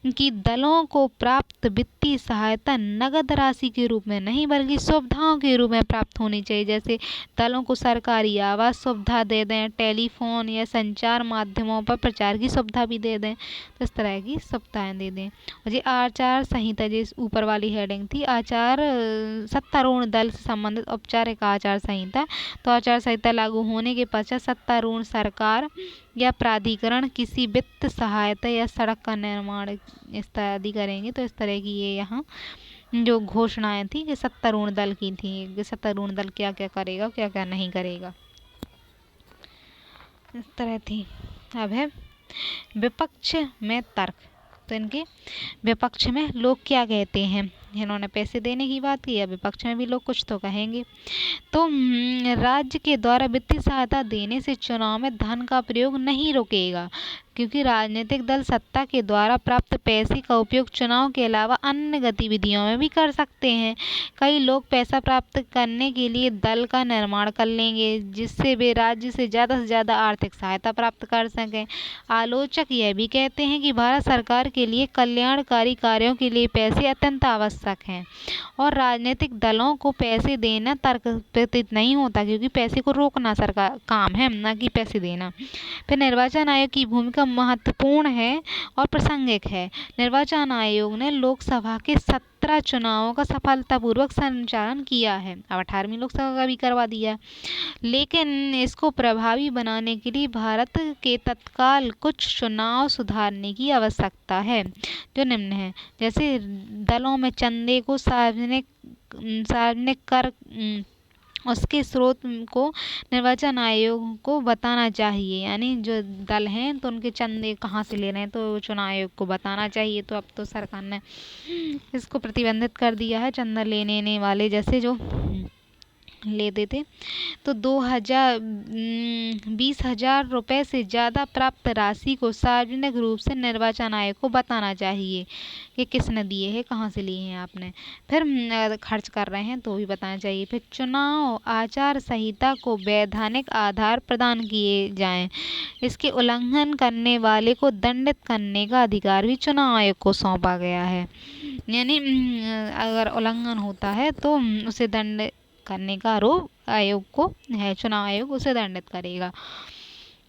कि दलों को प्राप्त वित्तीय सहायता नगद राशि के रूप में नहीं बल्कि सुविधाओं के रूप में प्राप्त होनी चाहिए। जैसे दलों को सरकारी आवास सुविधा दे दें, टेलीफोन या संचार माध्यमों पर प्रचार की सुविधा भी दे दें, तो इस तरह की सुविधाएं दे दें। और ये आचार संहिता, जिस ऊपर वाली हेडिंग थी सत्तारूढ़ दल से संबंधित औपचारिक आचार संहिता, तो आचार संहिता लागू होने के पश्चात सत्तारूढ़ सरकार या प्राधिकरण किसी वित्त सहायता या सड़क का निर्माण इत्यादि करेंगे। तो इस तरह की ये यहाँ जो घोषणाएं थी कि सत्तारूढ़ दल की थी कि सत्तारूढ़ दल क्या क्या करेगा, क्या क्या नहीं करेगा, इस तरह थी। अब है विपक्ष में तर्क। तो इनके विपक्ष में लोग क्या कहते हैं, इन्होंने पैसे देने की बात की, या विपक्ष में भी लोग कुछ तो कहेंगे। तो राज्य के द्वारा वित्तीय सहायता देने से चुनाव में धन का प्रयोग नहीं रुकेगा, क्योंकि राजनीतिक दल सत्ता के द्वारा प्राप्त पैसे का उपयोग चुनाव के अलावा अन्य गतिविधियों में भी कर सकते हैं। कई लोग पैसा प्राप्त करने के लिए दल का निर्माण कर लेंगे, जिससे वे राज्य से ज़्यादा आर्थिक सहायता प्राप्त कर सकें। आलोचक यह भी कहते हैं कि भारत सरकार के लिए कल्याणकारी कार्यों के लिए पैसे अत्यंत आवश्यक हैं और राजनीतिक दलों को पैसे देना तर्क प्रतीत नहीं होता, क्योंकि पैसे को रोकना सरकार काम है, न कि पैसे देना। फिर निर्वाचन आयोग की भूमिका महत्वपूर्ण है और प्रासंगिक है। निर्वाचन आयोग ने लोकसभा के 17 चुनावों का सफलतापूर्वक संचालन किया है, अब 18वीं लोकसभा का भी करवा दिया, लेकिन इसको प्रभावी बनाने के लिए भारत के तत्काल कुछ चुनाव सुधारने की आवश्यकता है, जो निम्न है। जैसे दलों में चंदे को सार्वजनिक कर उसके स्रोत को निर्वाचन आयोग को बताना चाहिए, यानी जो दल हैं तो उनके चंदे कहाँ से ले रहे हैं तो चुनाव आयोग को बताना चाहिए। तो अब तो सरकार ने इसको प्रतिबंधित कर दिया है, चंदा लेने वाले जैसे जो लेते थे तो 20,000 रुपये से ज़्यादा प्राप्त राशि को सार्वजनिक रूप से निर्वाचन आयोग को बताना चाहिए कि किसने दिए हैं, कहाँ से लिए हैं आपने। फिर अगर खर्च कर रहे हैं तो भी बताना चाहिए। फिर चुनाव आचार संहिता को वैधानिक आधार प्रदान किए जाएं, इसके उल्लंघन करने वाले को दंडित करने का अधिकार भी चुनाव आयोग को सौंपा गया है, यानी अगर उल्लंघन होता है तो उसे दंड करने का आरोप आयोग को है, चुनाव आयोग उसे दंडित करेगा।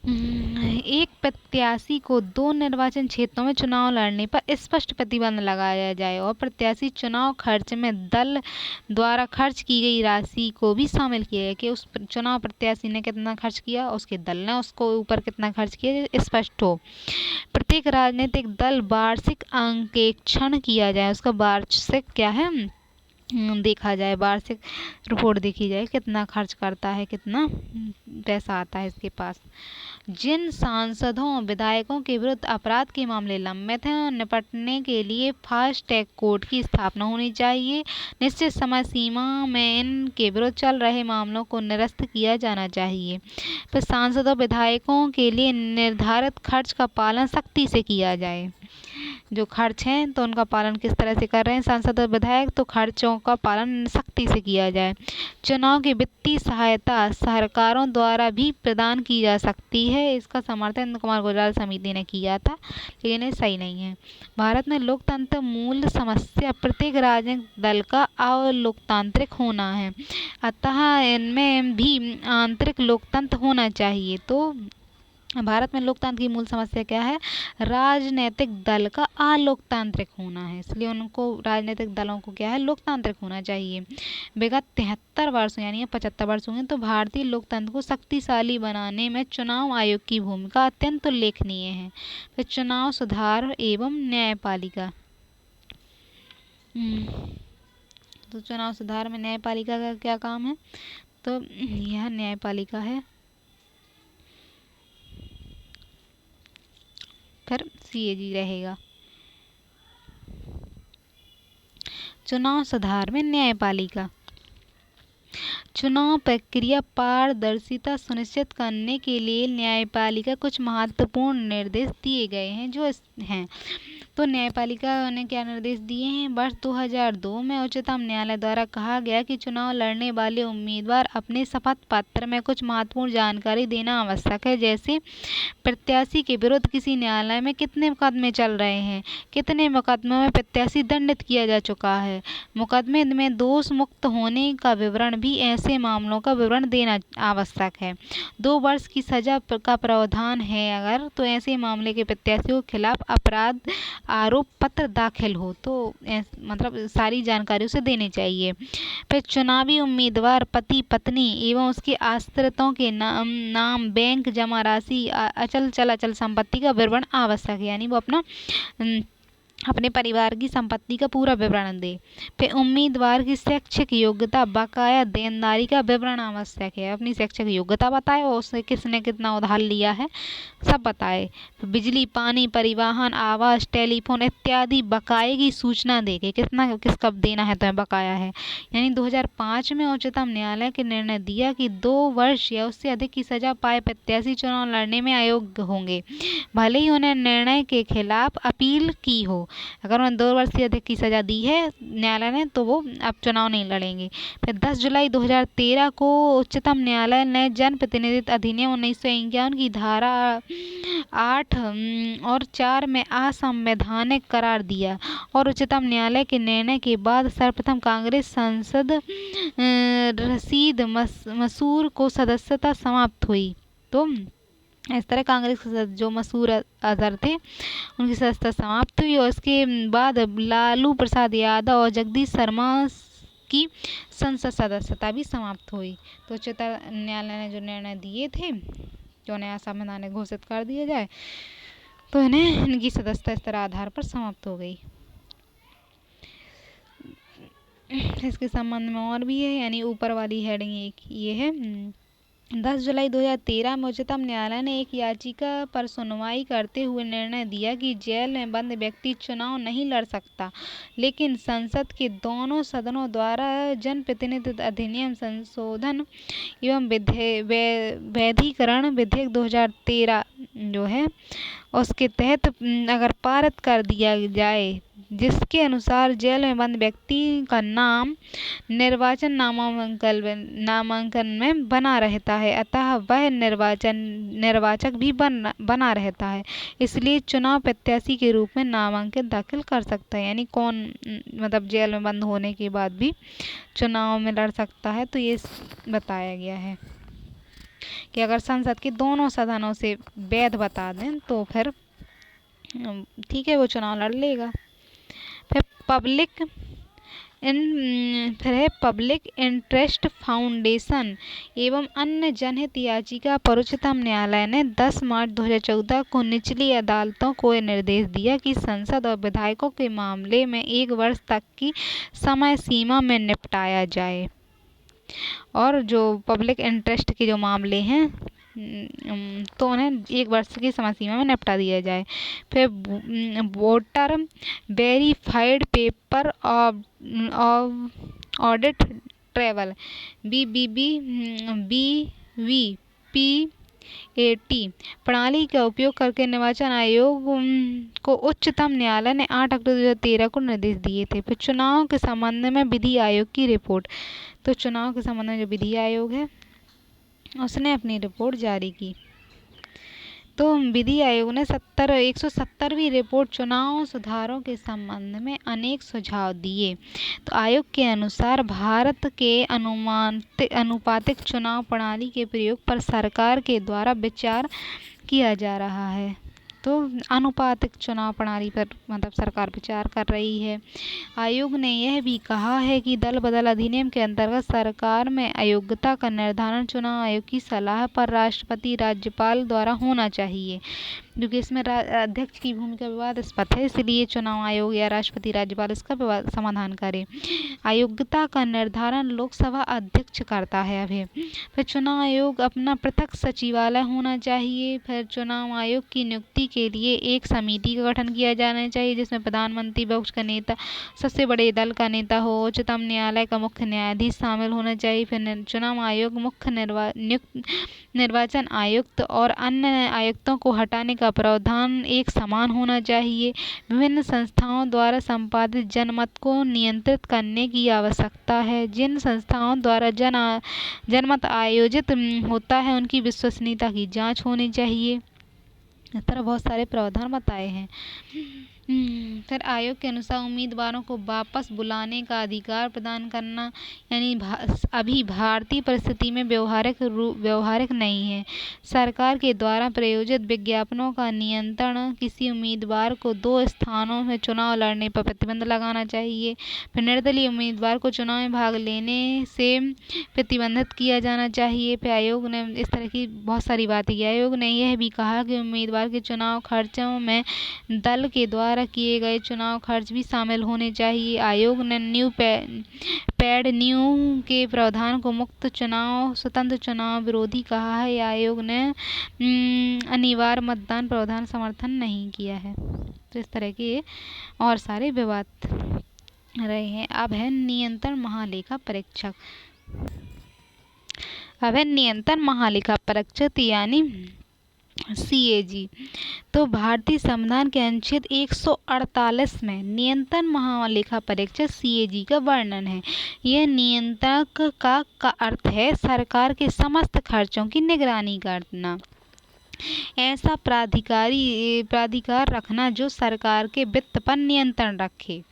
एक प्रत्याशी को 2 निर्वाचन क्षेत्रों में चुनाव लड़ने पर स्पष्ट प्रतिबंध लगाया जाए और प्रत्याशी चुनाव खर्च में दल द्वारा खर्च की गई राशि को भी शामिल किया है कि उस चुनाव प्रत्याशी ने कितना खर्च किया, उसके दल ने उसको ऊपर कितना खर्च किया, स्पष्ट हो। प्रत्येक राजनीतिक दल वार्षिक अंकेक्षण किया जाए, उसका वार्षिक क्या है देखा जाए, वार्षिक रिपोर्ट देखी जाए, कितना खर्च करता है, कितना पैसा आता है इसके पास। जिन सांसदों और विधायकों के विरुद्ध अपराध के मामले लंबित हैं, निपटने के लिए फास्ट ट्रैक कोर्ट की स्थापना होनी चाहिए। निश्चित समय सीमा में इनके विरुद्ध चल रहे मामलों को निरस्त किया जाना चाहिए। फिर सांसदों विधायकों के लिए निर्धारित खर्च का पालन सख्ती से किया जाए। जो खर्च हैं तो उनका पालन किस तरह से कर रहे हैं सांसद और विधायक, तो खर्चों का पालन सख्ती से किया जाए। चुनाव की वित्तीय सहायता सरकारों द्वारा भी प्रदान की जा सकती है, इसका समर्थन इंद्र कुमार गुजराल समिति ने किया था, लेकिन ये सही नहीं है। भारत में लोकतंत्र मूल समस्या प्रत्येक राजनीतिक दल का अलोकतांत्रिक होना है, अतः इनमें भी आंतरिक लोकतंत्र होना चाहिए। तो भारत में लोकतंत्र की मूल समस्या क्या है, राजनीतिक दल का अलोकतांत्रिक होना है, इसलिए उनको राजनीतिक दलों को क्या है, लोकतांत्रिक होना चाहिए। विगत 73 वर्षों यानी 75 वर्ष हुए तो भारतीय लोकतंत्र को शक्तिशाली बनाने में चुनाव आयोग की भूमिका अत्यंत उल्लेखनीय है। तो चुनाव सुधार एवं न्यायपालिका, तो चुनाव सुधार में न्यायपालिका का क्या काम है, तो यह न्यायपालिका है। सीएजी रहेगा। चुनाव सुधार में न्यायपालिका। चुनाव प्रक्रिया पारदर्शिता सुनिश्चित करने के लिए न्यायपालिका कुछ महत्वपूर्ण निर्देश दिए गए हैं जो हैं। तो न्यायपालिका ने क्या निर्देश दिए हैं? वर्ष 2002 में उच्चतम न्यायालय द्वारा कहा गया कि चुनाव लड़ने वाले उम्मीदवार अपने शपथ पत्र में कुछ महत्वपूर्ण जानकारी देना आवश्यक है, जैसे प्रत्याशी के विरुद्ध किसी न्यायालय में कितने मुकदमे चल रहे हैं, कितने मुकदमों में प्रत्याशी दंडित किया जा चुका है, मुकदमे में दोष मुक्त होने का विवरण भी ऐसे मामलों का विवरण देना आवश्यक है। 2 वर्ष की सजा का प्रावधान है अगर तो ऐसे मामले के प्रत्याशियों के खिलाफ अपराध आरोप पत्र दाखिल हो तो मतलब सारी जानकारी उसे देनी चाहिए। फिर चुनावी उम्मीदवार पति पत्नी एवं उसके आश्रितों के नाम बैंक जमा राशि अचल चल संपत्ति का विवरण आवश्यक है, यानी वो अपने परिवार की संपत्ति का पूरा विवरण दे। फिर उम्मीदवार की शैक्षिक योग्यता बकाया देनदारी का विवरण आवश्यक है, अपनी शैक्षिक योग्यता बताए और उससे किसने कितना उधार लिया है सब बताए। बिजली पानी परिवहन आवास टेलीफोन इत्यादि बकाये की सूचना देके कितना किस कब देना है तो बकाया है। यानी 2005 में उच्चतम न्यायालय के निर्णय दिया कि 2 वर्ष या उससे अधिक की सजा पाए प्रत्याशी चुनाव लड़ने में अयोग्य होंगे, भले ही उन्हें निर्णय के खिलाफ अपील की हो। अगर उन्हें 2 वर्ष से अधिक की सजा दी है न्यायालय ने तो वो अब चुनाव नहीं लड़ेंगे। फिर 10 जुलाई 2013 को उच्चतम न्यायालय ने जन प्रतिनिधित्व अधिनियम 1951 की धारा 8 और 4 में असंवैधानिक करार दिया और उच्चतम न्यायालय के निर्णय के बाद सर्वप्रथम कांग्रेस सांसद रशीद मसूर को सदस्यता समाप्त हुई। तो इस तरह कांग्रेस के जो मसूर अजहर थे उनकी सदस्यता समाप्त हुई और इसके बाद लालू प्रसाद यादव और जगदीश शर्मा की संसद सदस्यता भी समाप्त हुई। तो उच्चतम न्यायालय ने जो निर्णय दिए थे जो नया संवैधानिक घोषित कर दिया जाए तो इन्हें इनकी सदस्यता इस तरह आधार पर समाप्त हो गई। इसके संबंध में और भी है, यानी ऊपर वाली हेडिंग एक ये है। 10 जुलाई 2013 में उच्चतम न्यायालय ने एक याचिका पर सुनवाई करते हुए निर्णय दिया कि जेल में बंद व्यक्ति चुनाव नहीं लड़ सकता, लेकिन संसद के दोनों सदनों द्वारा जन प्रतिनिधित्व अधिनियम संशोधन एवं वैधीकरण विधेयक 2013 जो है उसके तहत अगर पारित कर दिया जाए जिसके अनुसार जेल में बंद व्यक्ति का नाम निर्वाचन नामांकन में बना रहता है, अतः वह निर्वाचक भी बना रहता है, इसलिए चुनाव प्रत्याशी के रूप में नामांकन दाखिल कर सकता है। यानी कौन मतलब जेल में बंद होने के बाद भी चुनाव में लड़ सकता है। तो ये बताया गया है कि अगर संसद के दोनों सदनों से वैध बता दें तो फिर ठीक है वो चुनाव लड़ लेगा। फिर पब्लिक इंटरेस्ट फाउंडेशन एवं अन्य जनहित याचिका पर उच्चतम न्यायालय ने 10 मार्च 2014 को निचली अदालतों को निर्देश दिया कि संसद और विधायकों के मामले में 1 वर्ष तक की समय सीमा में निपटाया जाए और जो पब्लिक इंटरेस्ट के जो मामले हैं तो उन्हें 1 वर्ष की समय सीमा में निपटा दिया जाए। फिर voter verified paper of audit travel BVPAT प्रणाली का उपयोग करके निर्वाचन आयोग को उच्चतम न्यायालय ने 8 अक्टूबर 2013 को निर्देश दिए थे। फिर चुनाव के संबंध में विधि आयोग की रिपोर्ट। तो चुनाव के संबंध में जो विधि आयोग है उसने अपनी रिपोर्ट जारी की। तो विधि आयोग ने 170वीं रिपोर्ट चुनाव सुधारों के संबंध में अनेक सुझाव दिए। तो आयोग के अनुसार भारत के अनुपातिक चुनाव प्रणाली के प्रयोग पर सरकार के द्वारा विचार किया जा रहा है। तो अनुपातिक चुनाव प्रणाली पर मतलब सरकार विचार कर रही है। आयोग ने यह भी कहा है कि दल बदल अधिनियम के अंतर्गत सरकार में अयोग्यता का निर्धारण चुनाव आयोग की सलाह पर राष्ट्रपति राज्यपाल द्वारा होना चाहिए। क्योंकि इसमें अध्यक्ष की भूमिका विवादास्पद है, इसलिए चुनाव आयोग या राष्ट्रपति राज्यपाल इसका समाधान करे। अयोग्यता का निर्धारण लोकसभा अध्यक्ष करता है। अभी फिर चुनाव आयोग अपना पृथक सचिवालय होना चाहिए। फिर चुनाव आयोग की नियुक्ति के लिए एक समिति का गठन किया जाना चाहिए, जिसमें प्रधानमंत्री, विपक्ष का नेता, सबसे बड़े दल का नेता हो, उच्चतम न्यायालय का मुख्य न्यायाधीश शामिल होना चाहिए। फिर चुनाव आयोग मुख्य निर्वाचन आयुक्त और अन्य आयुक्तों को हटाने का प्रावधान एक समान होना चाहिए। विभिन्न संस्थाओं द्वारा संपादित जनमत को नियंत्रित करने की आवश्यकता है। जिन संस्थाओं द्वारा जनमत आयोजित होता है उनकी विश्वसनीयता की जांच होनी चाहिए। इस तरह बहुत सारे प्रावधान बताए हैं। फिर आयोग के अनुसार उम्मीदवारों को वापस बुलाने का अधिकार प्रदान करना, यानी अभी भारतीय परिस्थिति में व्यवहारिक नहीं है। सरकार के द्वारा प्रायोजित विज्ञापनों का नियंत्रण, किसी उम्मीदवार को 2 स्थानों में चुनाव लड़ने पर प्रतिबंध लगाना चाहिए। फिर निर्दलीय उम्मीदवार को चुनाव में भाग लेने से प्रतिबंधित किया जाना चाहिए। फिर आयोग ने इस तरह की बहुत सारी बातें की। आयोग ने यह भी कहा कि उम्मीदवार के चुनाव खर्चों में दल के द्वारा किए गए चुनाव खर्च भी शामिल होने चाहिए। आयोग ने पेड न्यू के प्रावधान को मुक्त चुनाव, स्वतंत्र चुनाव विरोधी कहा है। आयोग ने अनिवार्य मतदान प्रावधान समर्थन नहीं किया है। तो इस तरह के और सारे विवाद रहे हैं। अब है नियंत्रण महालेखा परीक्षक। यानी CAG। तो भारतीय संविधान के अनुच्छेद 148 में नियंत्रण महालेखा परीक्षक CAG का वर्णन है। यह नियंत्रक का अर्थ है सरकार के समस्त खर्चों की निगरानी करना, ऐसा प्राधिकार रखना जो सरकार के वित्त पर नियंत्रण रखे।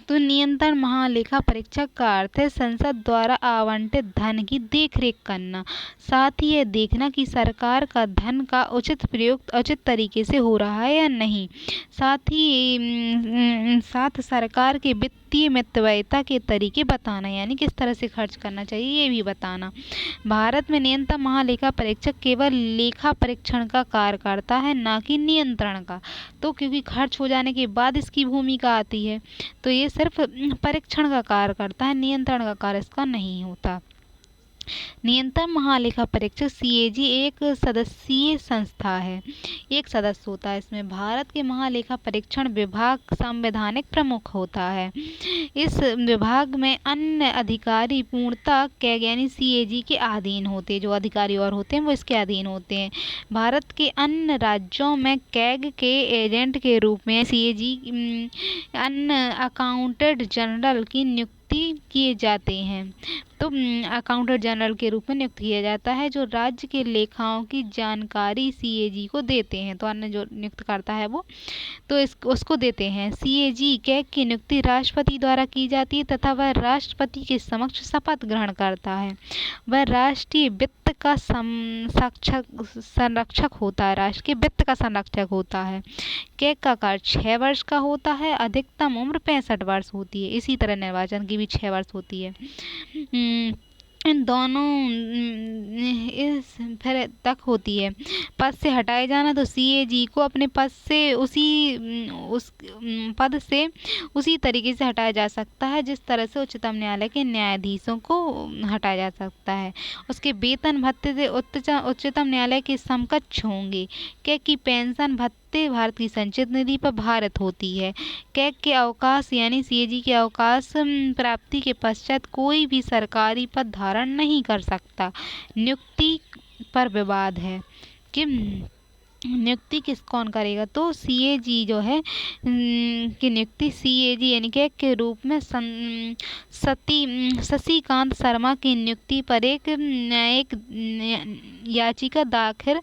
तो नियंत्रण महालेखा परीक्षक का अर्थ है संसद द्वारा आवंटित धन की देखरेख करना, साथ ही यह देखना कि सरकार का धन का उचित प्रयोग उचित तरीके से हो रहा है या नहीं, साथ सरकार के वित्तीय मितव्ययिता के तरीके बताना, यानी किस तरह से खर्च करना चाहिए ये भी बताना। भारत में नियंत्रण महालेखा परीक्षक केवल लेखा परीक्षण का कार्य करता है, ना कि नियंत्रण का। तो क्योंकि खर्च हो जाने के बाद इसकी भूमिका आती है, तो ये सिर्फ परीक्षण का कार्य करता है, नियंत्रण का कार्य इसका नहीं होता। नियंत्रण महालेखा परीक्षक CAG एक सदस्यीय संस्था है, एक सदस्य होता है। इसमें भारत के महालेखा परीक्षण विभाग संवैधानिक प्रमुख होता है। इस विभाग में अन्य अधिकारी पूर्णतः कैग यानी CAG के अधीन होते हैं। जो अधिकारी और होते हैं वो इसके अधीन होते हैं। भारत के अन्य राज्यों में कैग के एजेंट के रूप में CAG अन्य अकाउंटेंट जनरल की नियुक्ति किए जाते हैं। तो अकाउंटेंट जनरल के रूप में नियुक्त किया जाता है, जो राज्य के लेखाओं की जानकारी CAG को देते हैं। तो अन्य जो नियुक्त करता है वो तो उसको देते हैं। CAG कैग की नियुक्ति राष्ट्रपति द्वारा की जाती है तथा वह राष्ट्रपति के समक्ष शपथ ग्रहण करता है। वह राष्ट्रीय वित्त का संरक्षक होता है, राष्ट्र के वित्त का संरक्षक होता है। कैग का कार्य 6 वर्ष का होता है, अधिकतम उम्र 65 वर्ष होती है। इसी तरह निर्वाचन की भी 6 वर्ष होती है। इन दोनों इस फिर तक होती है। पद से हटाए जाना, तो CAG को अपने पद से उस पद से उसी तरीके से हटाया जा सकता है जिस तरह से उच्चतम न्यायालय के न्यायाधीशों को हटाया जा सकता है। उसके वेतन भत्ते से उच्चतम न्यायालय के समकक्ष होंगे। कैग की पेंशन भत्ते भारत की संचित निधि पर भारत होती है। कैग के अवकाश यानी CAG के अवकाश प्राप्ति के पश्चात कोई भी सरकारी पद धारण नहीं कर सकता। नियुक्ति पर विवाद है कि नियुक्ति कौन करेगा। तो CAG जो है की नियुक्ति CAG यानी कैग के रूप में शशिकांत शर्मा की नियुक्ति पर एक याचिका दाखिल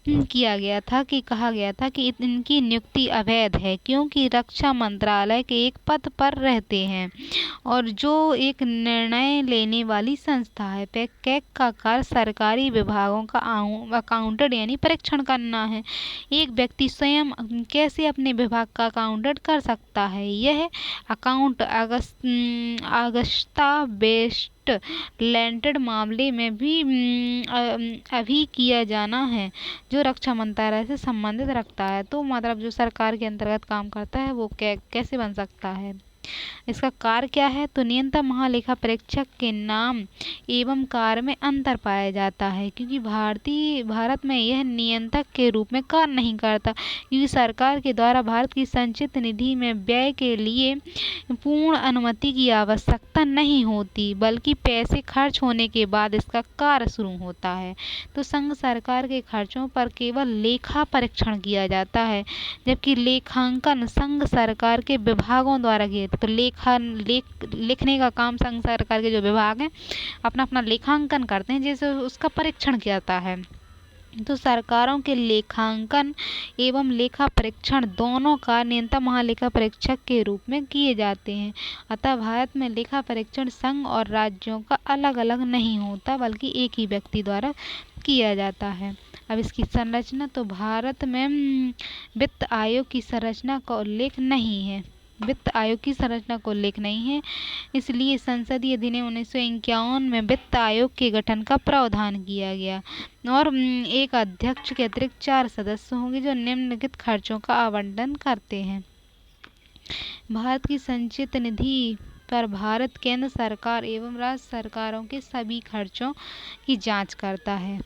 किया गया था कि कहा गया था कि इनकी नियुक्ति अवैध है, क्योंकि रक्षा मंत्रालय के एक पद पर रहते हैं और जो एक निर्णय लेने वाली संस्था है। कैग का कार्य सरकारी विभागों का अकाउंटेंट यानी परीक्षण करना है। एक व्यक्ति स्वयं कैसे अपने विभाग का अकाउंटेंट कर सकता है, यह अकाउंट अगस्ता आइसलैंड मामले में भी अभी किया जाना है, जो रक्षा मंत्रालय से संबंधित रखता है। तो मतलब जो सरकार के अंतर्गत काम करता है वो कैसे बन सकता है, इसका कार्य क्या है? तो नियंत्रण महालेखा परीक्षक के नाम एवं कार्य में अंतर पाया जाता है, क्योंकि भारत में यह नियंत्रक के रूप में कार्य नहीं करता, क्योंकि सरकार के द्वारा भारत की संचित निधि में व्यय के लिए पूर्ण अनुमति की आवश्यकता नहीं होती, बल्कि पैसे खर्च होने के बाद इसका कार्य शुरू होता है। तो संघ सरकार के खर्चों पर केवल लेखा परीक्षण किया जाता है, जबकि लेखांकन संघ सरकार के विभागों द्वारा किया। तो लिखने का काम संघ सरकार के जो विभाग हैं अपना अपना लेखांकन करते हैं, जैसे उसका परीक्षण किया जाता है। तो सरकारों के लेखांकन एवं लेखा परीक्षण दोनों का नियंत्रण महालेखा परीक्षक के रूप में किए जाते हैं। अतः भारत में लेखा परीक्षण संघ और राज्यों का अलग अलग नहीं होता, बल्कि एक ही व्यक्ति द्वारा किया जाता है। अब इसकी संरचना, तो भारत में वित्त आयोग की संरचना का उल्लेख नहीं है, वित्त आयोग की संरचना को उल्लेख नहीं है, इसलिए संसदीय अधिनियम 1951 में वित्त आयोग के गठन का प्रावधान किया गया और एक अध्यक्ष के अतिरिक्त 4 सदस्य होंगे जो निम्नलिखित खर्चों का आवंटन करते हैं। भारत की संचित निधि पर भारत केंद्र सरकार एवं राज्य सरकारों के सभी खर्चों की जांच करता है।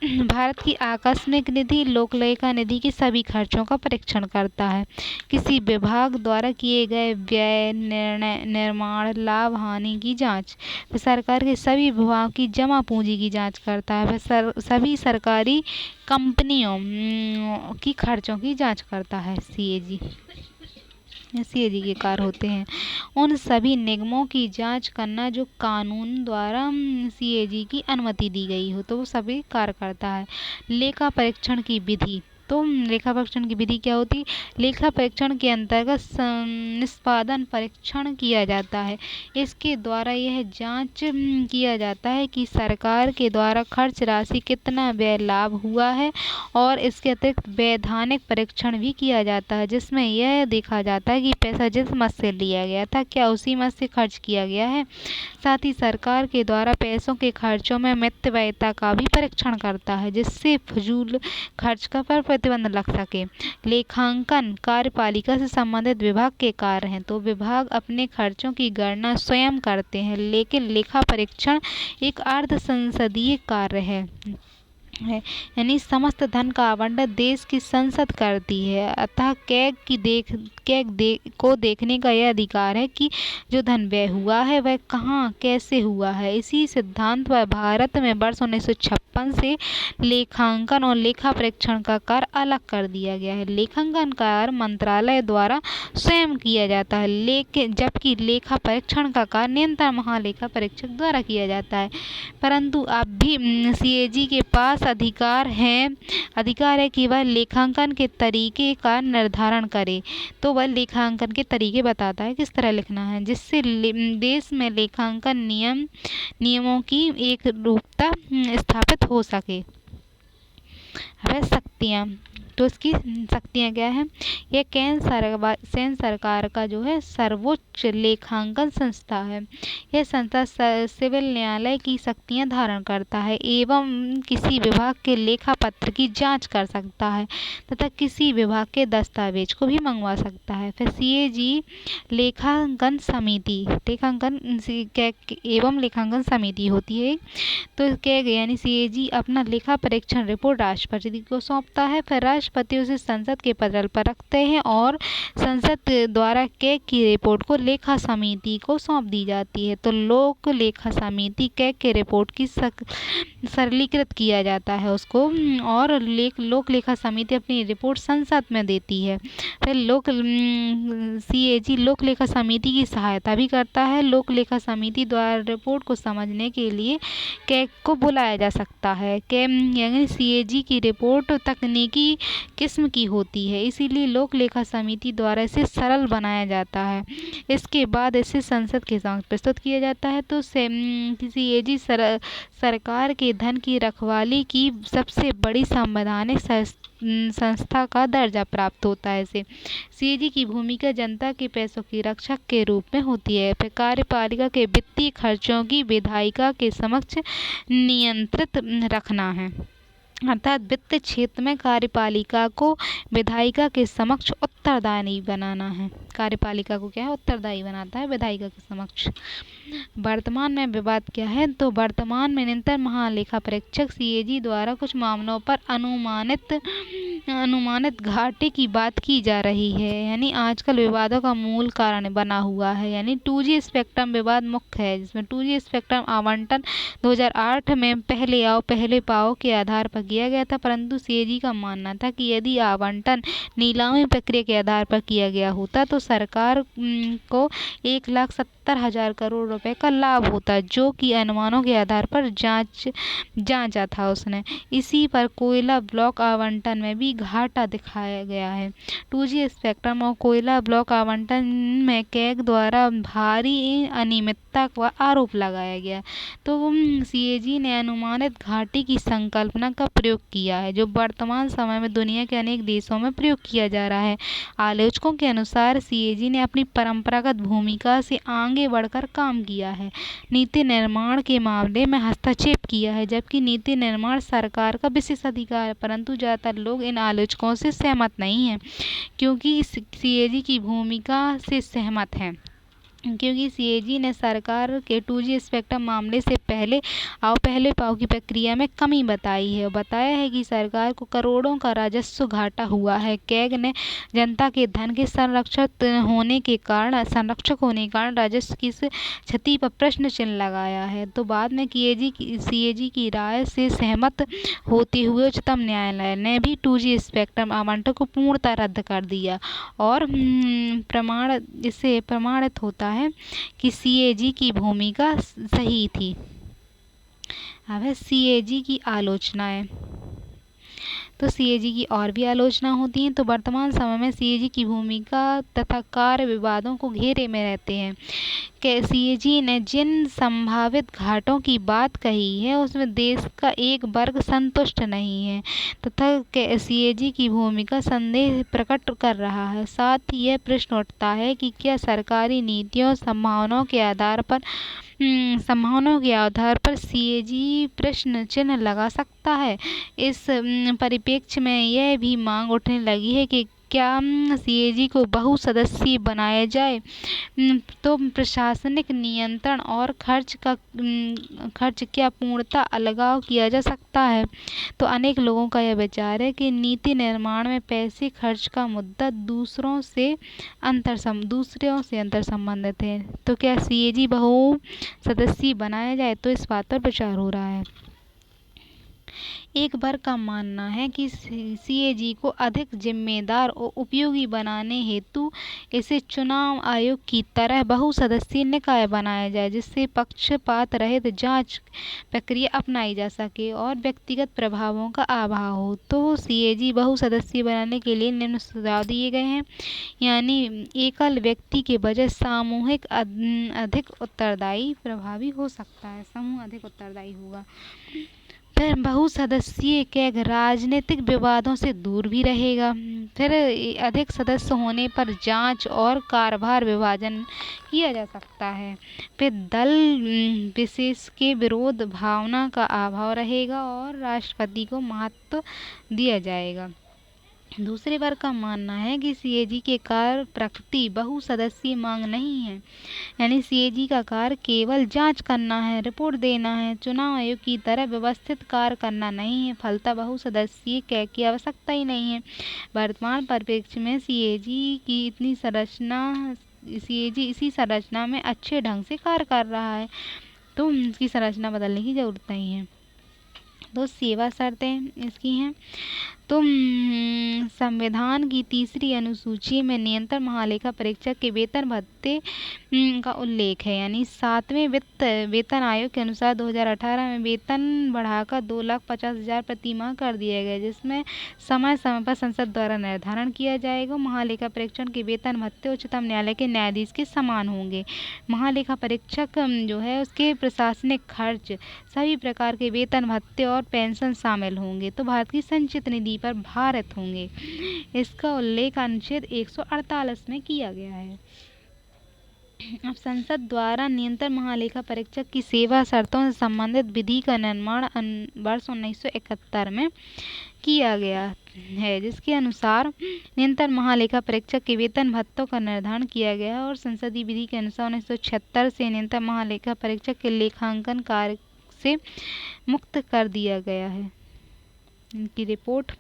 भारत की आकस्मिक निधि लोक लेखा निधि के सभी खर्चों का परीक्षण करता है। किसी विभाग द्वारा किए गए व्यय, निर्णय, निर्माण, लाभ हानि की जांच, वह सरकार के सभी विभागों की जमा पूंजी की जांच करता है। वह सभी सरकारी कंपनियों की खर्चों की जांच करता है। सीएजी के कार्य होते हैं उन सभी निगमों की जांच करना जो कानून द्वारा सीएजी की अनुमति दी गई हो, तो वो सभी कार्य करता है। लेखा परीक्षण की विधि, तो लेखा परीक्षण की विधि क्या होती है? लेखा परीक्षण के अंतर्गत निष्पादन परीक्षण किया जाता है। इसके द्वारा यह जांच किया जाता है कि सरकार के द्वारा खर्च राशि कितना व्यय लाभ हुआ है, और इसके अतिरिक्त वैधानिक परीक्षण भी किया जाता है, जिसमें यह देखा जाता है कि पैसा जिस मद से लिया गया था क्या उसी मद से खर्च किया गया है। साथ ही सरकार के द्वारा पैसों के खर्चों में मितव्ययिता का भी परीक्षण करता है, जिससे फजूल खर्च का पर प्रतिबंध लग सके। लेखांकन कार्यपालिका से संबंधित विभाग के कार्य हैं, तो विभाग अपने खर्चों की गणना स्वयं करते हैं, लेकिन लेखा परीक्षण एक अर्ध संसदीय कार्य है, यानी समस्त धन का आवंटन देश की संसद करती है। अतः कैग को देखने का यह अधिकार है कि जो धन व्यय हुआ है वह कहाँ कैसे हुआ है। इसी सिद्धांत पर भारत में वर्ष 1956 से लेखांकन और लेखा परीक्षण का कार्य अलग कर दिया गया है। लेखांकन कार्य मंत्रालय द्वारा स्वयं किया जाता है, लेकिन जबकि लेखा परीक्षण का कार्य नियंत्रण महालेखा परीक्षक द्वारा किया जाता है। परंतु अब भी सीएजी के पास अधिकार है कि वह लेखांकन के तरीके का निर्धारण करे। तो वह लेखांकन के तरीके बताता है किस तरह लिखना है, जिससे देश में लेखांकन नियमों की एक रूपता स्थापित हो सके। अब शक्तियाँ, तो इसकी शक्तियाँ क्या है? यह केंद्र सरकार का जो है सर्वोच्च लेखांकन संस्था है। यह संस्था सिविल न्यायालय की शक्तियाँ धारण करता है एवं किसी विभाग के लेखा पत्र की जांच कर सकता है तथा किसी विभाग के दस्तावेज को भी मंगवा सकता है। फिर सीएजी लेखांकन समिति, एवं लेखांकन समिति होती है। तो क्या यानी सीएजी अपना लेखा परीक्षण रिपोर्ट राष्ट्रपति को सौंपता है, फिर राष्ट्रपति उसे संसद के पटल पर रखते हैं और संसद द्वारा कैग की रिपोर्ट को लेखा समिति को सौंप दी जाती है। तो लोक लेखा समिति कैग के रिपोर्ट की सरलीकृत किया जाता है उसको, और लोक लेखा समिति अपनी रिपोर्ट संसद में देती है। फिर सीएजी लोक लेखा समिति की सहायता भी करता है। लोक लेखा समिति द्वारा रिपोर्ट को समझने के लिए कैग को बुलाया जा सकता है। यानी सीएजी की रिपोर्ट तकनीकी किस्म की होती है, इसीलिए लोक लेखा समिति द्वारा इसे सरल बनाया जाता है। इसके बाद इसे संसद के सामने प्रस्तुत किया जाता है। तो सीएजी सरकार के धन की रखवाली की सबसे बड़ी संवैधानिक संस्था का दर्जा प्राप्त होता है इसे। सीएजी की भूमिका जनता के पैसों की रक्षक के रूप में होती है। फिर कार्यपालिका के वित्तीय खर्चों की विधायिका के समक्ष नियंत्रित रखना है, अर्थात वित्त क्षेत्र में कार्यपालिका को विधायिका के समक्ष उत्तरदायी बनाना है। कार्यपालिका को क्या है, उत्तरदायी बनाता है विधायिका के समक्ष। वर्तमान में विवाद क्या है, तो वर्तमान में न्यूनतम महालेखा परीक्षक सीएजी द्वारा कुछ मामलों पर अनुमानित घाटे की बात की जा रही है, यानी आजकल विवादों का मूल कारण बना हुआ है। यानी 2G स्पेक्ट्रम विवाद मुख्य है, जिसमें 2G स्पेक्ट्रम आवंटन 2008 में पहले आओ पहले पाओ के आधार पर किया गया था, परंतु सीएजी का मानना था कि यदि आवंटन नीलामी प्रक्रिया के आधार पर किया गया होता तो सरकार को 1,70,000 करोड़ रुपए का लाभ होता, जो कि अनुमानों के आधार पर जांचा था उसने। इसी पर कोयला ब्लॉक आवंटन में भी घाटा दिखाया गया है। 2G स्पेक्ट्रम और कोयला ब्लॉक आवंटन में कैग द्वारा भारी अनियमितता का आरोप लगाया गया, तो सीएजी ने अनुमानित घाटे की संकल्पना का प्रयोग किया है, जो वर्तमान समय में दुनिया के अनेक देशों में प्रयोग किया जा रहा है। आलोचकों के अनुसार सीएजी ने अपनी परंपरागत भूमिका से आगे बढ़कर काम किया है, नीति निर्माण के मामले में हस्तक्षेप किया है, जबकि नीति निर्माण सरकार का विशेष अधिकार है। परंतु ज़्यादातर लोग इन आलोचकों से सहमत नहीं हैं, क्योंकि सीएजी की भूमिका से सहमत हैं, क्योंकि सीएजी ने सरकार के 2G स्पेक्ट्रम मामले से पहले आओ पहले पाओ की प्रक्रिया में कमी बताई है और बताया है कि सरकार को करोड़ों का राजस्व घाटा हुआ है। कैग ने जनता के धन के संरक्षक होने के कारण राजस्व की क्षति पर प्रश्न चिन्ह लगाया है। तो बाद में सीएजी की राय से सहमत होते हुए उच्चतम न्यायालय ने भी 2G स्पेक्ट्रम आवंटन को पूर्णतः रद्द कर दिया और इससे प्रमाणित होता है कि सीएजी की भूमिका सही थी। अब है सीएजी की आलोचनाएं। तो सीएजी की और भी आलोचना होती है। तो वर्तमान समय में सीएजी की भूमिका तथा कार्य विवादों को घेरे में रहते हैं। सीएजी ने जिन संभावित घाटों की बात कही है उसमें देश का एक वर्ग संतुष्ट नहीं है तथा सीएजी की भूमिका संदेह प्रकट कर रहा है। साथ ही यह प्रश्न उठता है कि क्या सरकारी नीतियों संभावनाओं के आधार पर सीएजी प्रश्न चिन्ह लगा सकता है। इस परिप्रेक्ष्य में यह भी मांग उठने लगी है कि क्या सीएजी को बहुसदस्यीय बनाया जाए तो प्रशासनिक नियंत्रण और खर्च क्या पूर्णतः अलगाव किया जा सकता है। तो अनेक लोगों का यह विचार है कि नीति निर्माण में पैसे खर्च का मुद्दा दूसरों से अंतर संबंधित है। तो क्या सीएजी बहुसदस्यीय बनाया जाए, तो इस बात पर विचार हो रहा है। एक वर्ग का मानना है कि सीएजी को अधिक जिम्मेदार और उपयोगी बनाने हेतु इसे चुनाव आयोग की तरह बहुसदस्यीय निकाय बनाया जाए, जिससे पक्षपात रहित जांच प्रक्रिया अपनाई जा सके और व्यक्तिगत प्रभावों का अभाव हो। तो सीएजी बहुसदस्यीय बनाने के लिए निम्न सुझाव दिए गए हैं, यानी एकल व्यक्ति के बजाय सामूहिक अधिक उत्तरदायी प्रभावी हो सकता है, समूह अधिक उत्तरदायी होगा। फिर बहुसदस्यीय कैग राजनीतिक विवादों से दूर भी रहेगा। फिर अधिक सदस्य होने पर जांच और कार्यभार विभाजन किया जा सकता है। फिर दल विशेष के विरोध भावना का अभाव रहेगा और राष्ट्रपति को महत्व दिया जाएगा। दूसरे वर्ग का मानना है कि सीएजी के कार्य प्रकृति बहुसदस्यीय मांग नहीं है, यानी सीएजी का कार्य केवल जांच करना है, रिपोर्ट देना है, चुनाव आयोग की तरह व्यवस्थित कार्य करना नहीं है। फलतः बहुसदस्यीय कैग की आवश्यकता ही नहीं है। वर्तमान परिप्रेक्ष्य में सीएजी इसी संरचना में अच्छे ढंग से कार्य कर रहा है, तो इसकी संरचना बदलने की जरूरत नहीं है। तो सेवा शर्तें इसकी हैं। तो संविधान की तीसरी अनुसूची में नियंत्रण महालेखा परीक्षक के वेतन भत्ते का उल्लेख है, यानी 7वें वेतन आयोग के अनुसार 2018 में वेतन बढ़ाकर 2,50,000 प्रति माह कर दिया गया, जिसमें समय समय पर संसद द्वारा निर्धारण किया जाएगा। महालेखा परीक्षक के वेतन भत्ते उच्चतम न्यायालय के न्यायाधीश के समान होंगे। महालेखा परीक्षक जो है उसके प्रशासनिक खर्च, सभी प्रकार के वेतन भत्ते और पेंशन शामिल होंगे। तो भारत की संचित निधि संस्कृति पर भारित होंगे। इसका उल्लेख अनुच्छेद 148 में किया गया है। अब संसद द्वारा नियंत्रण महालेखा परीक्षक की सेवा शर्तों से संबंधित विधि का निर्माण वर्ष 1971 में किया गया है, जिसके अनुसार नियंत्रण महालेखा परीक्षक के वेतन भत्तों का निर्धारण किया गया है और संसदीय विधि के अनुसार 1976 से नियंत्रण महालेखा परीक्षक के लेखांकन कार्य से मुक्त कर दिया गया है। इनकी रिपोर्ट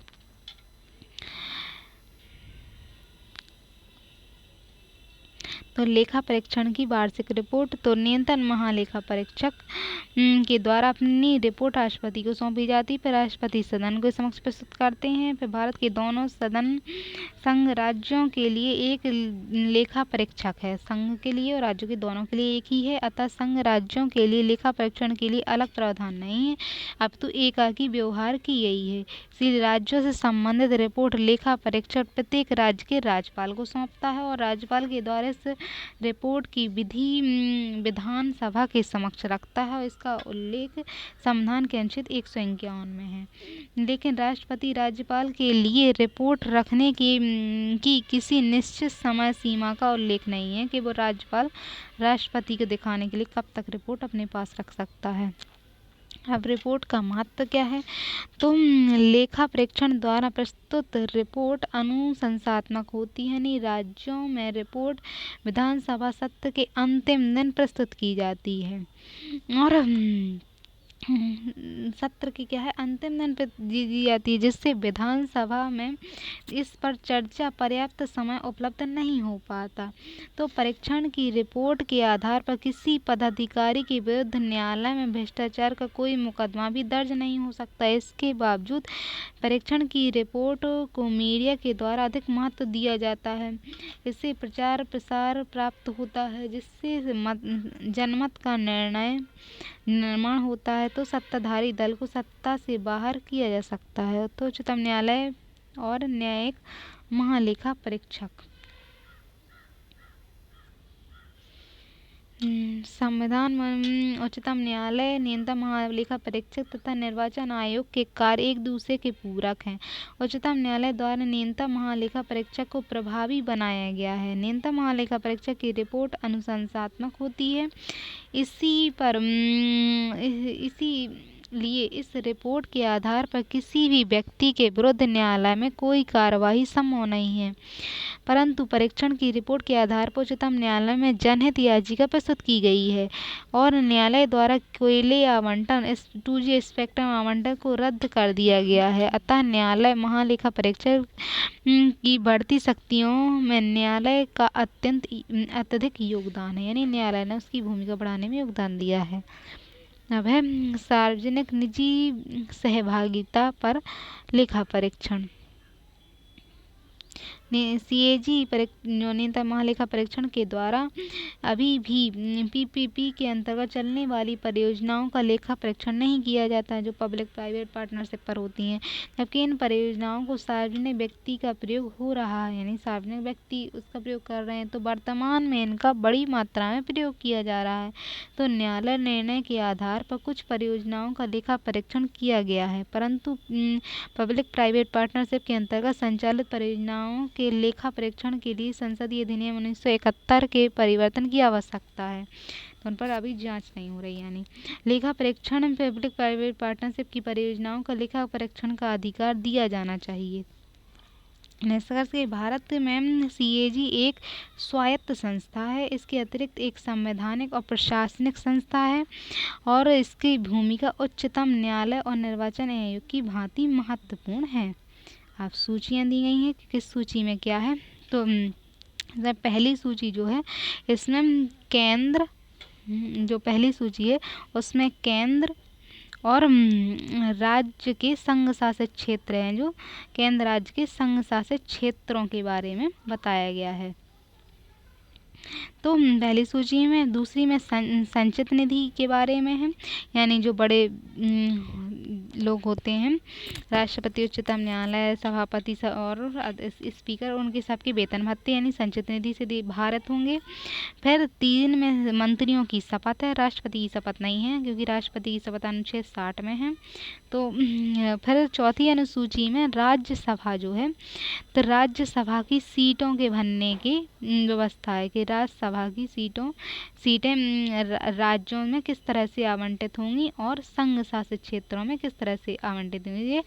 तो लेखा परीक्षण की वार्षिक रिपोर्ट तो नियंत्रण महालेखा परीक्षक के द्वारा अपनी रिपोर्ट राष्ट्रपति को सौंपी जाती है। फिर राष्ट्रपति सदन के समक्ष प्रस्तुत करते हैं। फिर भारत के दोनों सदन संघ राज्यों के लिए एक लेखा परीक्षक है, संघ के लिए और राज्यों के दोनों के लिए एक ही है। अतः संघ राज्यों के लिए लेखा परीक्षण के लिए अलग प्रावधान नहीं है, अब तो एकाकी व्यवहार की यही है। इसलिए राज्यों से संबंधित रिपोर्ट लेखा परीक्षक प्रत्येक राज्य के राज्यपाल को सौंपता है और राज्यपाल के द्वारा इस रिपोर्ट की विधानसभा के समक्ष रखता है और इसका उल्लेख संविधान के अनुच्छेद 151 में है। लेकिन राष्ट्रपति राज्यपाल के लिए रिपोर्ट रखने की किसी निश्चित समय सीमा का उल्लेख नहीं है कि वो राज्यपाल राष्ट्रपति को दिखाने के लिए कब तक रिपोर्ट अपने पास रख सकता है। अब रिपोर्ट का महत्व क्या है, तो लेखा परीक्षण द्वारा प्रस्तुत रिपोर्ट अनुशंसात्मक होती है, यानी राज्यों में रिपोर्ट विधानसभा सत्र के अंतिम दिन प्रस्तुत की जाती है और सत्र की क्या है अंतिम दिन पे दी जाती है, जिससे विधानसभा में इस पर चर्चा पर्याप्त समय उपलब्ध नहीं हो पाता। तो परीक्षण की रिपोर्ट के आधार पर किसी पदाधिकारी के विरुद्ध न्यायालय में भ्रष्टाचार का कोई मुकदमा भी दर्ज नहीं हो सकता। इसके बावजूद परीक्षण की रिपोर्ट को मीडिया के द्वारा अधिक महत्व दिया जाता है, इससे प्रचार प्रसार प्राप्त होता है, जिससे जनमत का निर्माण होता है, तो सत्ताधारी दल को सत्ता से बाहर किया जा सकता है। तो उच्चतम न्यायालय और न्यायिक महालेखा परीक्षक संविधान में उच्चतम न्यायालय नियंत्रण महालेखा परीक्षक तथा निर्वाचन आयोग के कार्य एक दूसरे के पूरक हैं। उच्चतम न्यायालय द्वारा नियंत्रण महालेखा परीक्षक को प्रभावी बनाया गया है। नियंत्रण महालेखा परीक्षक की रिपोर्ट अनुशंसात्मक होती है, इसीलिए इस रिपोर्ट के आधार पर किसी भी व्यक्ति के विरुद्ध न्यायालय में कोई कार्रवाई संभव नहीं है। परंतु परीक्षण की रिपोर्ट के आधार पर उच्चतम न्यायालय में जनहित याचिका प्रस्तुत की गई है और न्यायालय द्वारा कोयले आवंटन 2G स्पेक्ट्रम आवंटन को रद्द कर दिया गया है। अतः न्यायालय महालेखा परीक्षक की बढ़ती शक्तियों में न्यायालय का अत्यधिक योगदान है, यानी न्यायालय ने उसकी भूमिका बढ़ाने में योगदान दिया है। अब है सार्वजनिक निजी सहभागिता पर लेखा परीक्षण। CAG नियंत्रण महालेखा परीक्षण के द्वारा अभी भी PPP के अंतर्गत चलने वाली परियोजनाओं का लेखा परीक्षण नहीं किया जाता है, जो पब्लिक प्राइवेट पार्टनरशिप पर होती हैं, जबकि इन परियोजनाओं को सार्वजनिक व्यक्ति का प्रयोग हो रहा है, यानी सार्वजनिक व्यक्ति उसका प्रयोग कर रहे हैं, तो वर्तमान में इनका बड़ी मात्रा में प्रयोग किया जा रहा है। तो न्यायालय निर्णय के आधार पर कुछ परियोजनाओं का लेखा परीक्षण किया गया है, परंतु पब्लिक प्राइवेट पार्टनरशिप के अंतर्गत संचालित परियोजनाओं के लेखा परीक्षण के लिए संसदीय अधिनियम 1971 के परिवर्तन की आवश्यकता है, तो उन पर अभी जांच नहीं हो रही। यानी लेखा परीक्षण पब्लिक प्राइवेट पार्टनरशिप की परियोजनाओं का लेखा परीक्षण का अधिकार दिया जाना चाहिए। निष्कर्ष के भारत में CAG एक स्वायत्त संस्था है। इसके अतिरिक्त एक संवैधानिक और प्रशासनिक संस्था है और इसकी भूमिका उच्चतम न्यायालय और निर्वाचन आयोग की भांति महत्वपूर्ण है। आप सूचियाँ दी गई हैं कि किस सूची में क्या है, तो पहली सूची जो है इसमें केंद्र, जो पहली सूची है उसमें केंद्र और राज्य के संघ शासित क्षेत्र हैं, जो केंद्र राज्य के संघ शासित क्षेत्रों के बारे में बताया गया है। तो पहली सूची में, दूसरी में संचित निधि के बारे में है, यानी जो बड़े लोग होते हैं, राष्ट्रपति, उच्चतम न्यायालय, सभापति और स्पीकर, उनके सबके वेतन भत्ते यानी संचित निधि से भारत होंगे। फिर 3 में मंत्रियों की शपथ है, राष्ट्रपति की शपथ नहीं है क्योंकि राष्ट्रपति की शपथ अनुच्छेद 60 में है। तो फिर चौथी अनुसूची में राज्यसभा जो है, तो राज्यसभा की सीटों के भरने की व्यवस्था है कि राज्यसभा की सीटें राज्यों में किस तरह से आवंटित होंगी और संघ शासित क्षेत्रों में किस तरह से आवंटित होंगी, ये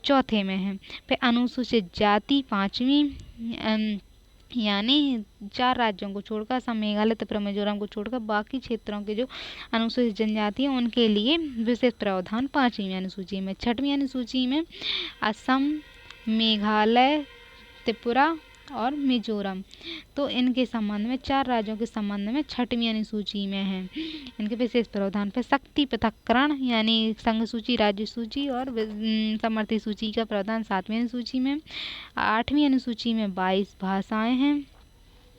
चौथे में है। फिर अनुसूचित जाति 5वीं, यानी 4 राज्यों को छोड़कर, असम, मेघालय, त्रिपुरा, मिजोरम को छोड़कर बाकी क्षेत्रों के जो अनुसूचित जनजाति हैं उनके लिए विशेष प्रावधान 5वीं अनुसूची में। 6वीं अनुसूची में असम, मेघालय, त्रिपुरा और मिजोरम, तो इनके संबंध में 4 राज्यों के संबंध में 6वीं अनुसूची में है इनके विशेष प्रावधान। पर शक्ति पृथक्करण यानी संघ सूची, राज्य सूची और समवर्ती सूची का प्रावधान 7वीं अनुसूची में। 8वीं अनुसूची में 22 भाषाएं हैं।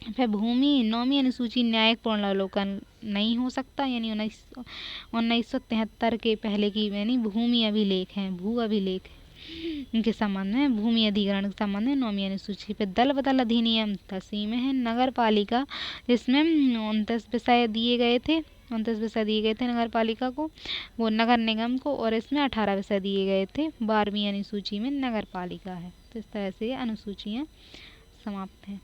फिर भूमि 9वीं अनुसूची न्यायिक पुनर्वलोकन नहीं हो सकता, यानी 1973 के पहले की यानी भूमि अभिलेख हैं, भू अभिलेख इनके संबंध में, भूमि अधिग्रहण के संबंध में 9वीं अनुसूची। पे दल बदल अधिनियम 10वीं में है। नगर पालिका जिसमें 29 विषय दिए गए थे, 29 विषय दिए गए थे नगर पालिका को, वो नगर निगम को, और इसमें 18 विषय दिए गए थे। 12वीं अनुसूची में नगर पालिका है। तो इस तरह से अनुसूचियाँ समाप्त हैं।